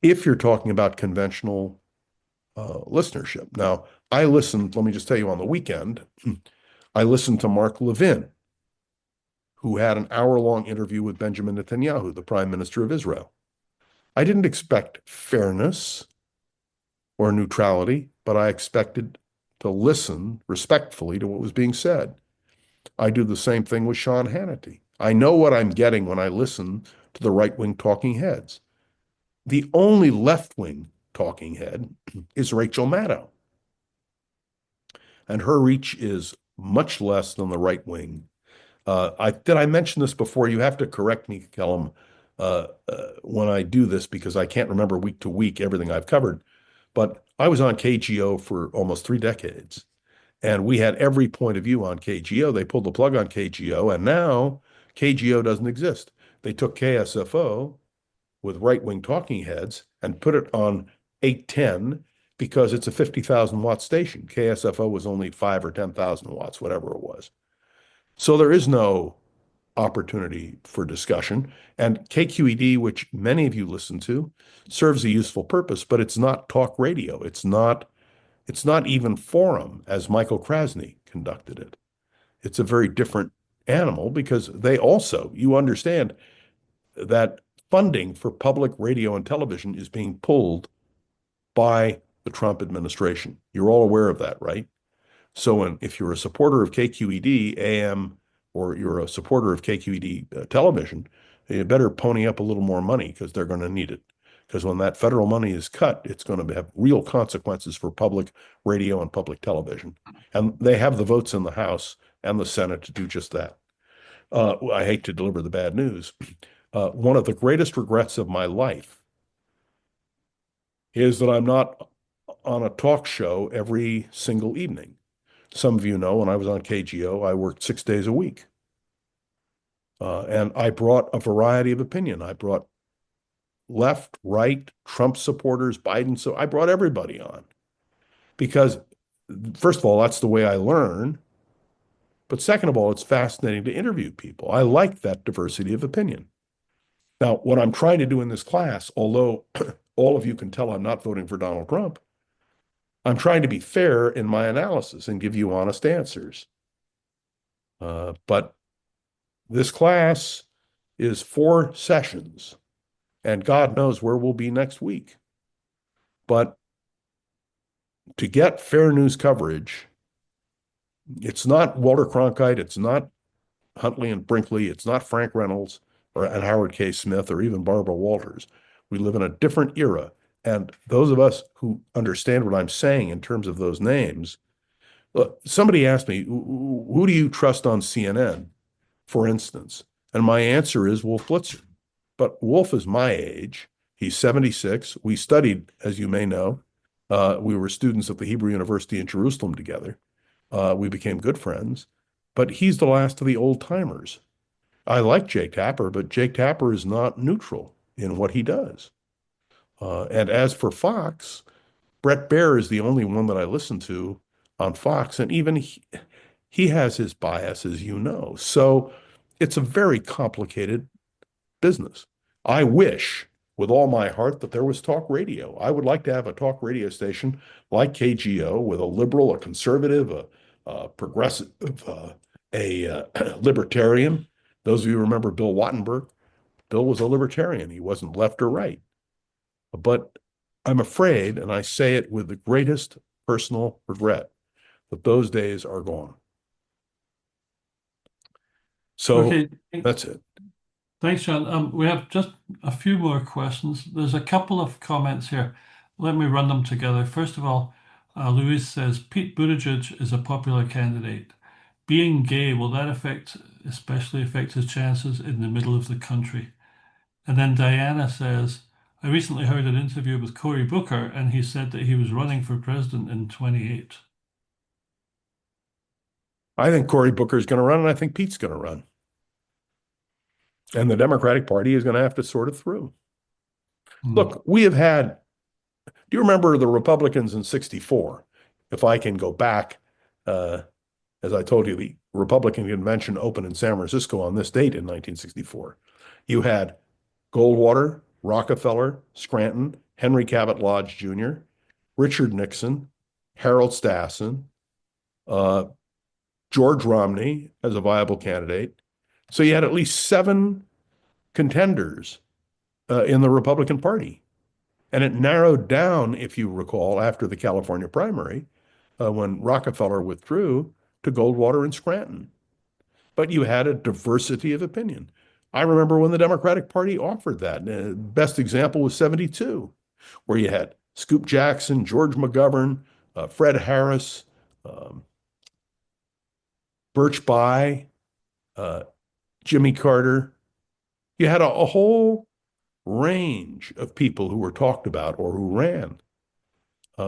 If you're talking about conventional listenership. Now, I listened, let me just tell you on the weekend, I listened to Mark Levin, who had an hour-long interview with Benjamin Netanyahu, the Prime Minister of Israel. I didn't expect fairness or neutrality, but I expected to listen respectfully to what was being said. I do the same thing with Sean Hannity. I know what I'm getting when I listen to the right-wing talking heads. The only left-wing talking head is Rachel Maddow, and her reach is much less than the right wing. Did I mention this before? You have to correct me, Kellum, when I do this because I can't remember week to week everything I've covered. But I was on KGO for almost 3 decades, and we had every point of view on KGO. They pulled the plug on KGO, and now KGO doesn't exist. They took KSFO with right-wing talking heads and put it on 810 because it's a 50,000 watt station. KSFO was only 5 or 10,000 watts, whatever it was. So there is no opportunity for discussion. And KQED, which many of you listen to, serves a useful purpose, but it's not talk radio. It's not even forum as Michael Krasny conducted it. It's a very different animal because they also, you understand that funding for public radio and television is being pulled by the Trump administration. You're all aware of that, right? So if you're a supporter of KQED AM or you're a supporter of KQED television, you better pony up a little more money because they're going to need it. Because when that federal money is cut, it's going to have real consequences for public radio and public television. And they have the votes in the House and the Senate to do just that. I hate to deliver the bad news. One of the greatest regrets of my life is that I'm not on a talk show every single evening. Some of you know when I was on KGO, I worked 6 days a week. And I brought a variety of opinion. I brought left, right, Trump supporters, Biden. So I brought everybody on because, first of all, that's the way I learn. But second of all, it's fascinating to interview people. I like that diversity of opinion. Now, what I'm trying to do in this class, although all of you can tell I'm not voting for Donald Trump, I'm trying to be fair in my analysis and give you honest answers. But this class is 4 sessions, and God knows where we'll be next week. But to get fair news coverage, it's not Walter Cronkite, it's not Huntley and Brinkley, it's not Frank Reynolds and Howard K. Smith or even Barbara Walters. We live in a different era. And those of us who understand what I'm saying in terms of those names, look, somebody asked me, who do you trust on CNN, for instance? And my answer is Wolf Blitzer. But Wolf is my age. He's 76. We studied, as you may know, we were students at the Hebrew University in Jerusalem together. We became good friends. But he's the last of the old timers. I like Jake Tapper, but Jake Tapper is not neutral in what he does. And as for Fox, Brett Baer is the only one that I listen to on Fox, and even he has his bias, as you know. So it's a very complicated business. I wish with all my heart that there was talk radio. I would like to have a talk radio station like KGO with a liberal, a conservative, a progressive, a libertarian. Those of you who remember Bill Wattenberg, Bill was a libertarian. He wasn't left or right. But I'm afraid, and I say it with the greatest personal regret, that those days are gone. So Okay, that's it. thanks, John. We have just a few more questions. There's a couple of comments here. Let me run them together. First of all, Louise says Pete Buttigieg is a popular candidate. Being gay, will that especially affect his chances in the middle of the country? And then Diana says, I recently heard an interview with Cory Booker, and he said that he was running for president in 28. I think Cory Booker is going to run, and I think Pete's going to run. And the Democratic Party is going to have to sort it through. Mm. Look, we have had, do you remember the Republicans in 64? If I can go back, uh, as I told you, the Republican convention opened in San Francisco on this date in 1964. You had Goldwater, Rockefeller, Scranton, Henry Cabot Lodge Jr., Richard Nixon, Harold Stassen, uh, George Romney as a viable candidate. So you had at least seven contenders in the Republican Party. And it narrowed down, if you recall, after the California primary, when Rockefeller withdrew, to Goldwater and Scranton. But you had a diversity of opinion. I remember when the Democratic Party offered that. Best example was 72, where you had Scoop Jackson, George McGovern, Fred Harris, um, Birch Bayh, uh, Jimmy Carter. You had a whole range of people who were talked about or who ran.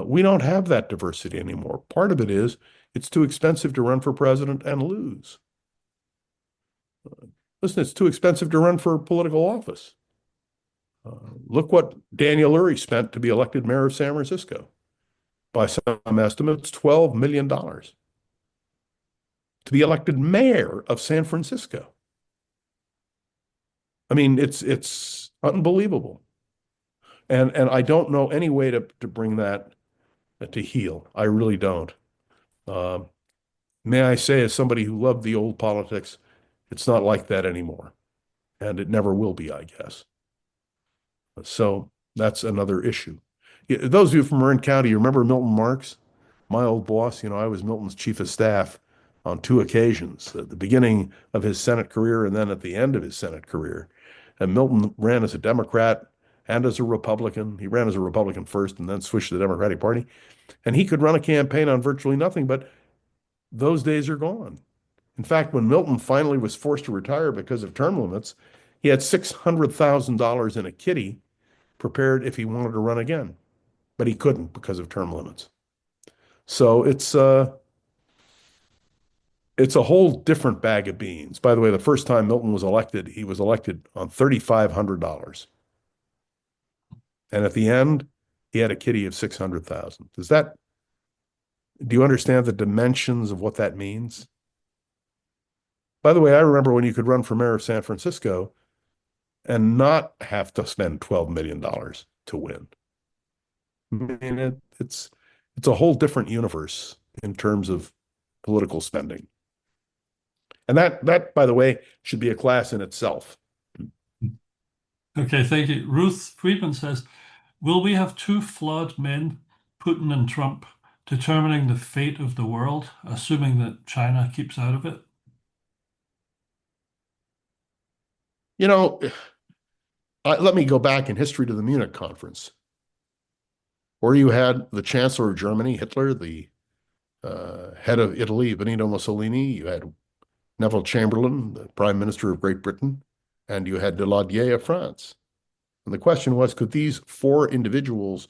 We don't have that diversity anymore. Part of it is it's too expensive to run for president and lose. Listen, it's too expensive to run for political office. Look what Daniel Lurie spent to be elected mayor of San Francisco. By some estimates, $12 million to be elected mayor of San Francisco. I mean, it's unbelievable. And I don't know any way to bring that to heal. I really don't. Um, may I say, as somebody who loved the old politics, it's not like that anymore. And it never will be, I guess. So that's another issue. Those of you from Marin County, you remember Milton Marks, my old boss? I was Milton's chief of staff on two occasions, at the beginning of his Senate career and then at the end of his Senate career. And Milton ran as a Democrat and as a Republican. He ran as a Republican first and then switched to the Democratic Party. And he could run a campaign on virtually nothing, but those days are gone. In fact, when Milton finally was forced to retire because of term limits, he had $600,000 in a kitty prepared if he wanted to run again, but he couldn't because of term limits. So it's a whole different bag of beans. By the way, the first time Milton was elected, he was elected on $3,500. And at the end, he had a kitty of 600,000. Do you understand the dimensions of what that means? By the way, I remember when you could run for mayor of San Francisco and not have to spend $12 million to win. I mean, it's a whole different universe in terms of political spending. And that, by the way, should be a class in itself. Okay, thank you. Ruth Friedman says, will we have two flawed men, Putin and Trump, determining the fate of the world, assuming that China keeps out of it? You know, let me go back in history to the Munich conference, where you had the Chancellor of Germany, Hitler, the head of Italy, Benito Mussolini, you had Neville Chamberlain, the Prime Minister of Great Britain, and you had Daladier of France. And the question was, could these four individuals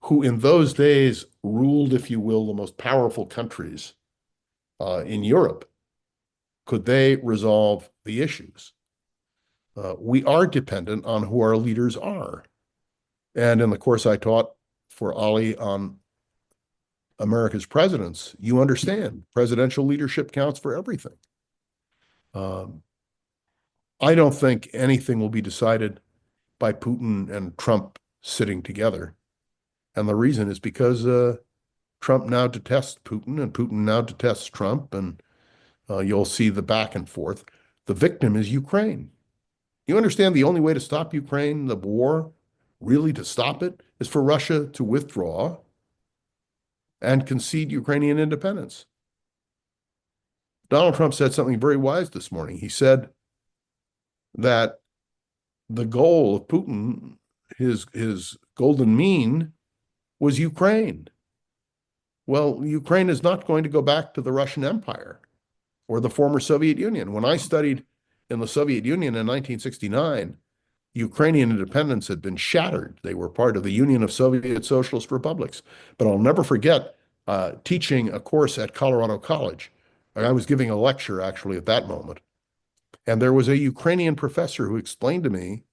who in those days ruled, if you will, the most powerful countries in Europe, could they resolve the issues? We are dependent on who our leaders are. And in the course I taught for OLLI on America's presidents, you understand presidential leadership counts for everything. I don't think anything will be decided by Putin and Trump sitting together. And the reason is because Trump now detests Putin and Putin now detests Trump, and you'll see the back and forth. The victim is Ukraine. You understand the only way to stop Ukraine, the war, really to stop it, is for Russia to withdraw and concede Ukrainian independence. Donald Trump said something very wise this morning. He said that the goal of Putin, his golden mean, was Ukraine. Well, Ukraine is not going to go back to the Russian Empire or the former Soviet Union. When I studied in the Soviet Union in 1969, Ukrainian independence had been shattered. They were part of the Union of Soviet Socialist Republics. But I'll never forget teaching a course at Colorado College. I was giving a lecture actually at that moment. And there was a Ukrainian professor who explained to me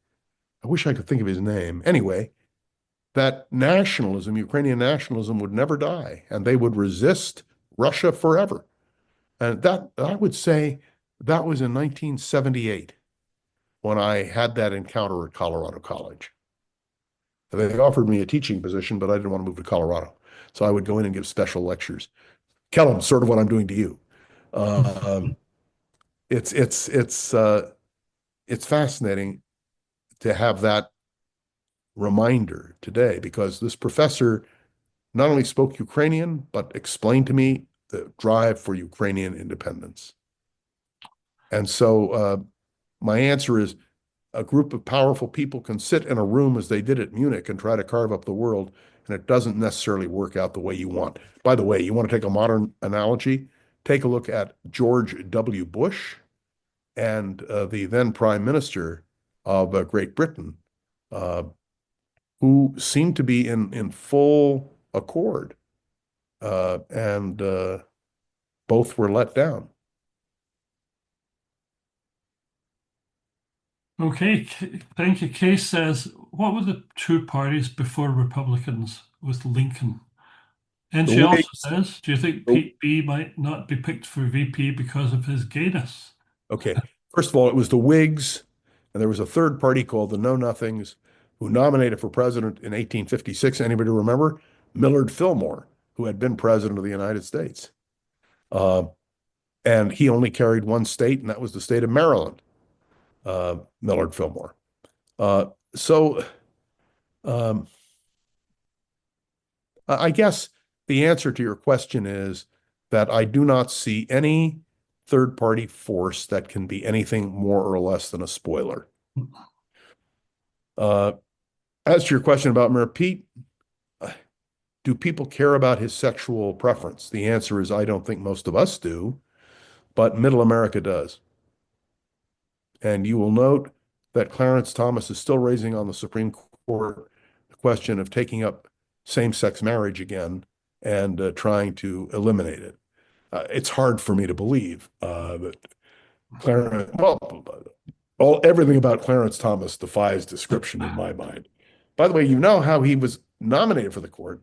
I wish I could think of his name. Anyway, that nationalism, Ukrainian nationalism, would never die, and they would resist Russia forever. And that, I would say, that was in 1978 when I had that encounter at Colorado College. They offered me a teaching position, but I didn't want to move to Colorado. So I would go in and give special lectures. Kellum, sort of what I'm doing to you. Um, it's it's it's uh, it's fascinating to have that reminder today because this professor not only spoke Ukrainian, but explained to me the drive for Ukrainian independence. And so my answer is a group of powerful people can sit in a room as they did at Munich and try to carve up the world, and it doesn't necessarily work out the way you want. By the way, you want to take a modern analogy? Take a look at George W. Bush and the then Prime Minister of Great Britain, uh, who seemed to be in full accord, and both were let down. Okay, thank you. Kay says, what were the two parties before Republicans with Lincoln? And The she also Whigs, says, do you think the Pete B might not be picked for VP because of his gayness? Okay. First of all, it was the Whigs, and there was a third party called the Know Nothings who nominated for president in 1856. Anybody remember? Millard Fillmore, who had been president of the United States. Uh, and he only carried one state, and that was the state of Maryland, Millard Fillmore. Uh, so um, I guess the answer to your question is that I do not see any third party force that can be anything more or less than a spoiler. Uh, as to your question about Mayor Pete, do people care about his sexual preference? The answer is I don't think most of us do, but middle America does. And you will note that Clarence Thomas is still raising on the Supreme Court the question of taking up same-sex marriage again and trying to eliminate it. It's hard for me to believe that Clarence, well, everything about Clarence Thomas defies description in my mind. By the way, you know how he was nominated for the court.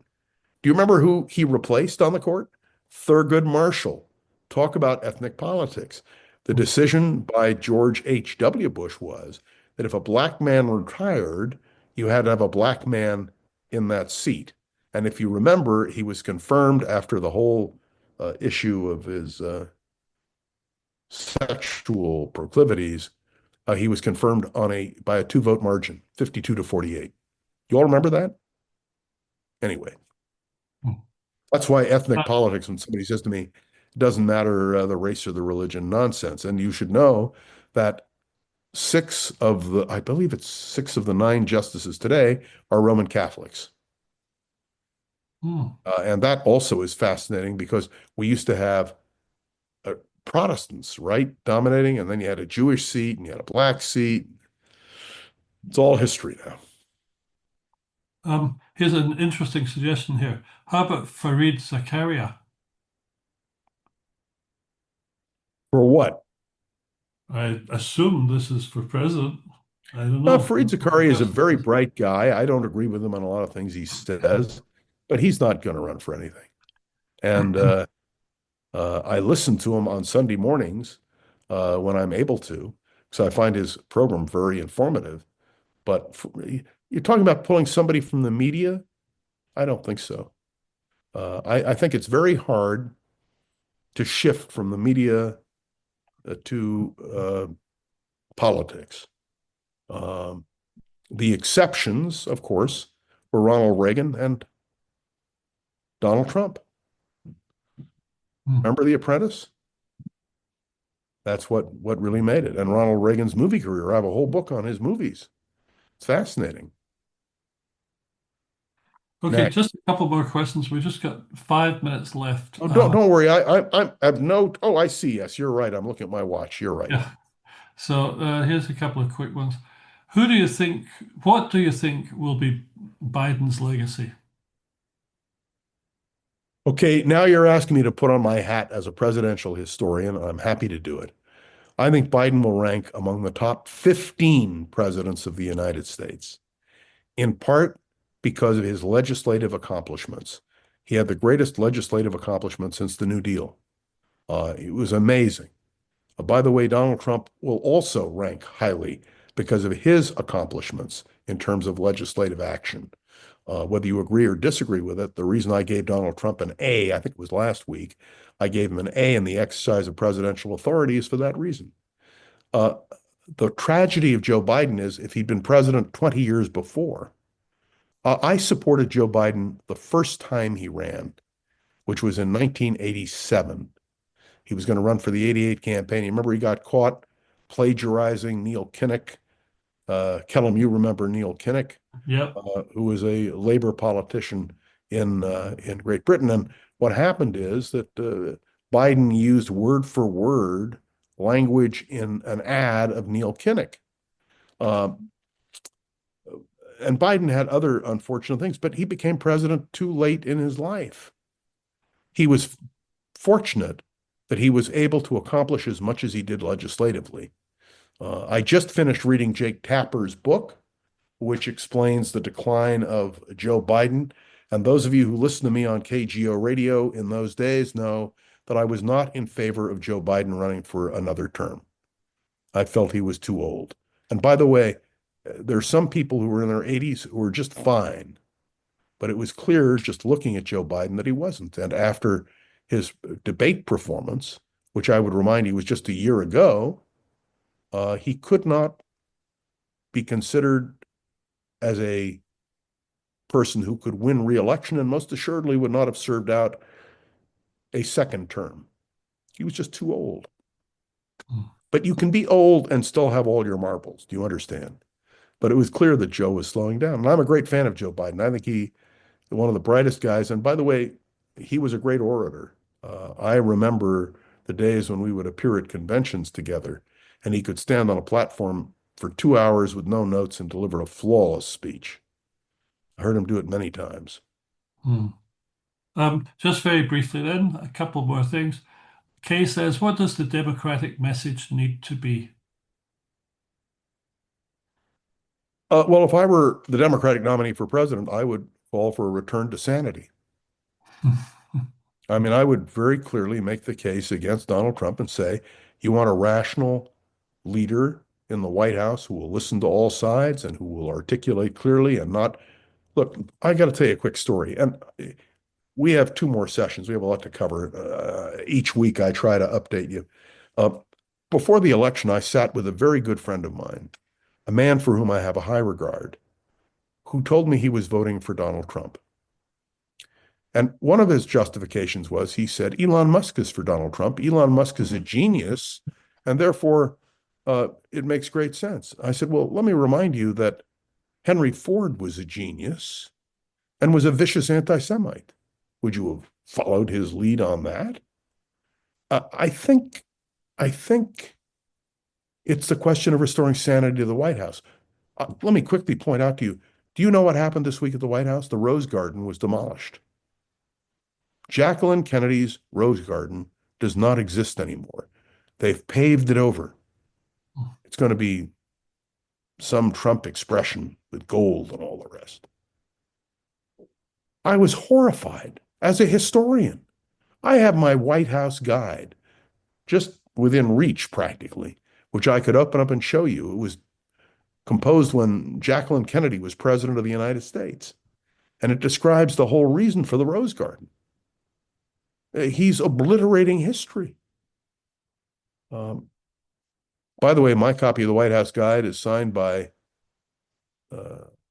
Do you remember who he replaced on the court? Thurgood Marshall. Talk about ethnic politics. The decision by George H.W. Bush was that if a black man retired, you had to have a black man in that seat. And if you remember, he was confirmed after the whole issue of his sexual proclivities. He was confirmed by a 2-vote margin, 52 to 48. You all remember that? Anyway, that's why ethnic politics, when somebody says to me, it doesn't matter the race or the religion, nonsense. And you should know that I believe it's 6 of the 9 justices today are Roman Catholics. And that also is fascinating because we used to have Protestants, right, dominating, and then you had a Jewish seat and you had a black seat. It's all history now. Here's an interesting suggestion here. How about Fareed Zakaria? For what? I assume this is for president. I don't know. Fareed Zakaria is a very bright guy. I don't agree with him on a lot of things he says, but he's not going to run for anything. And I listen to him on Sunday mornings when I'm able to, because I find his program very informative. But you're talking about pulling somebody from the media? I don't think so. I think it's very hard to shift from the media to politics. The exceptions, of course, were Ronald Reagan and Donald Trump. Remember The Apprentice? That's what really made it. And Ronald Reagan's movie career. I have a whole book on his movies. It's fascinating. Okay, Next. just a couple more questions. We just got 5 minutes left. Oh, don't worry. I have no. Oh, I see. Yes, you're right. I'm looking at my watch. You're right. Yeah. So here's a couple of quick ones. What do you think will be Biden's legacy? Okay, now you're asking me to put on my hat as a presidential historian, and I'm happy to do it. I think Biden will rank among the top 15 presidents of the United States, in part because of his legislative accomplishments. He had the greatest legislative accomplishment since the New Deal. It was amazing. By the way, Donald Trump will also rank highly because of his accomplishments in terms of legislative action. Whether you agree or disagree with it, the reason I gave Donald Trump an A, I think it was last week, I gave him an A in the exercise of presidential authority is for that reason. Uh, the tragedy of Joe Biden is if he'd been president 20 years before, I supported Joe Biden the first time he ran, which was in 1987. He was going to run for the 88 campaign. You remember he got caught plagiarizing Neil Kinnock. Kellum, you remember Neil Kinnock, Yep. who was a labor politician in Great Britain. And what happened is that Biden used word for word language in an ad of Neil Kinnock. Um, and Biden had other unfortunate things, but he became president too late in his life. He was fortunate that he was able to accomplish as much as he did legislatively. I just finished reading Jake Tapper's book, which explains the decline of Joe Biden. And those of you who listened to me on KGO radio in those days know that I was not in favor of Joe Biden running for another term. I felt he was too old. And by the way, there's some people who were in their 80s who were just fine, but it was clear just looking at Joe Biden that he wasn't. And after his debate performance, which I would remind you was just a year ago, he could not be considered as a person who could win re-election and most assuredly would not have served out a second term. He was just too old. But you can be old and still have all your marbles. Do you understand? But it was clear that Joe was slowing down. And I'm a great fan of Joe Biden. I think he's one of the brightest guys. And by the way, he was a great orator. I remember the days when we would appear at conventions together and he could stand on a platform for 2 hours with no notes and deliver a flawless speech. I heard him do it many times. Hmm. Just very briefly then, a couple more things. Kay says, what does the Democratic message need to be? Well, if I were the Democratic nominee for president, I would call for a return to sanity. I mean, I would very clearly make the case against Donald Trump and say, you want a rational leader in the White House who will listen to all sides and who will articulate clearly and not look. I got to tell you a quick story. And we have two more sessions. We have a lot to cover. Each week, I try to update you. Uh, Before the election, I sat with a very good friend of mine, a man for whom I have a high regard, who told me he was voting for Donald Trump. And one of his justifications was he said, Elon Musk is for Donald Trump. Elon Musk is a genius, and therefore it makes great sense. I said, well, let me remind you that Henry Ford was a genius and was a vicious anti-Semite. Would you have followed his lead on that? I think it's the question of restoring sanity to the White House. Let me quickly point out to you, do you know what happened this week at the White House? The Rose Garden was demolished. Jacqueline Kennedy's Rose Garden does not exist anymore. They've paved it over. It's going to be some Trump expression with gold and all the rest. I was horrified as a historian. I have my White House guide just within reach practically, which I could open up and show you. It was composed when Jacqueline Kennedy was president of the United States. And it describes the whole reason for the Rose Garden. He's obliterating history. By the way, my copy of the White House Guide is signed by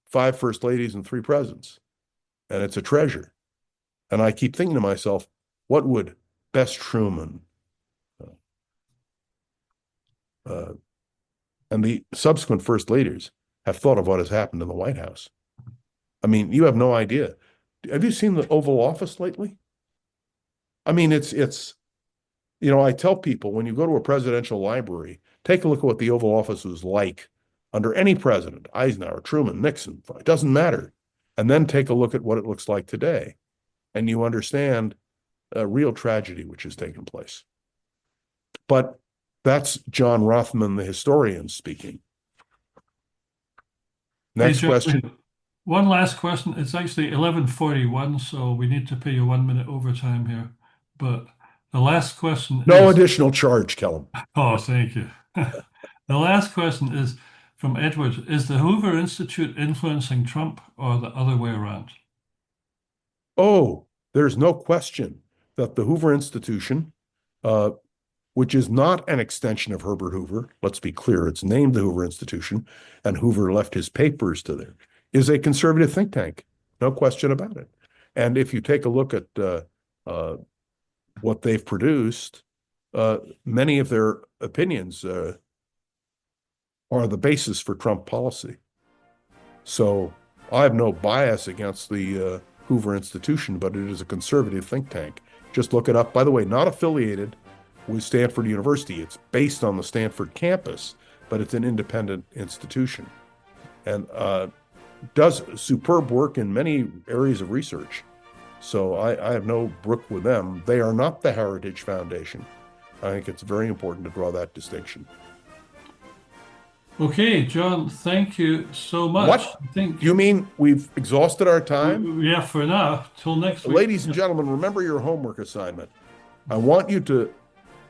5 first ladies and 3 presidents, and it's a treasure. And I keep thinking to myself, what would Bess Truman and the subsequent first ladies have thought of what has happened in the White House? I mean, you have no idea. Have you seen the Oval Office lately? I mean, it's I tell people when you go to a presidential library, take a look at what the Oval Office was like under any president, Eisenhower, Truman, Nixon, it doesn't matter. And then take a look at what it looks like today. And you understand a real tragedy which has taken place. But That's John Rothman, the historian, speaking. Hey, Next John, question. one last question. It's actually 11:41, so we need to pay you 1 minute overtime here. But the last question No is, additional charge, Kellum. oh, thank you. The last question is from Edward. Is the Hoover Institute influencing Trump or the other way around? Oh, there's no question that the Hoover Institution, uh, which is not an extension of Herbert Hoover, let's be clear, it's named the Hoover Institution, and Hoover left his papers to there, is a conservative think tank. No question about it. And if you take a look at what they've produced, many of their opinions are the basis for Trump policy. So I have no bias against the Hoover Institution, but it is a conservative think tank. Just look it up. By the way, not affiliated with Stanford University. It's based on the Stanford campus, but it's an independent institution and does superb work in many areas of research. So I have no brook with them. They are not the Heritage Foundation. I think it's very important to draw that distinction. Okay, John, thank you so much. What? I think, You mean we've exhausted our time? yeah, for now, till next week. Ladies and gentlemen, remember your homework assignment. I want you to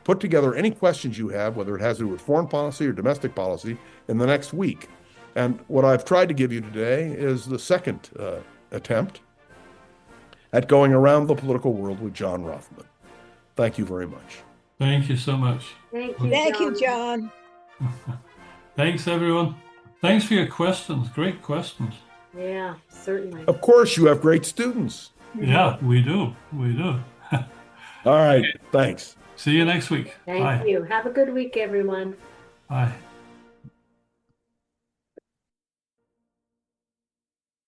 put together any questions you have, whether it has to do with foreign policy or domestic policy, in the next week. And what I've tried to give you today is the second attempt at going around the political world with John Rothman. Thank you very much. Thank you so much. Thank you, Thank you, John. John. Thanks, everyone. Thanks for your questions. Great questions. Yeah, certainly. Of course, you have great students. Yeah, we do. We do. All right, thanks. See you next week. Thank Bye. you. Have a good week, everyone. Bye.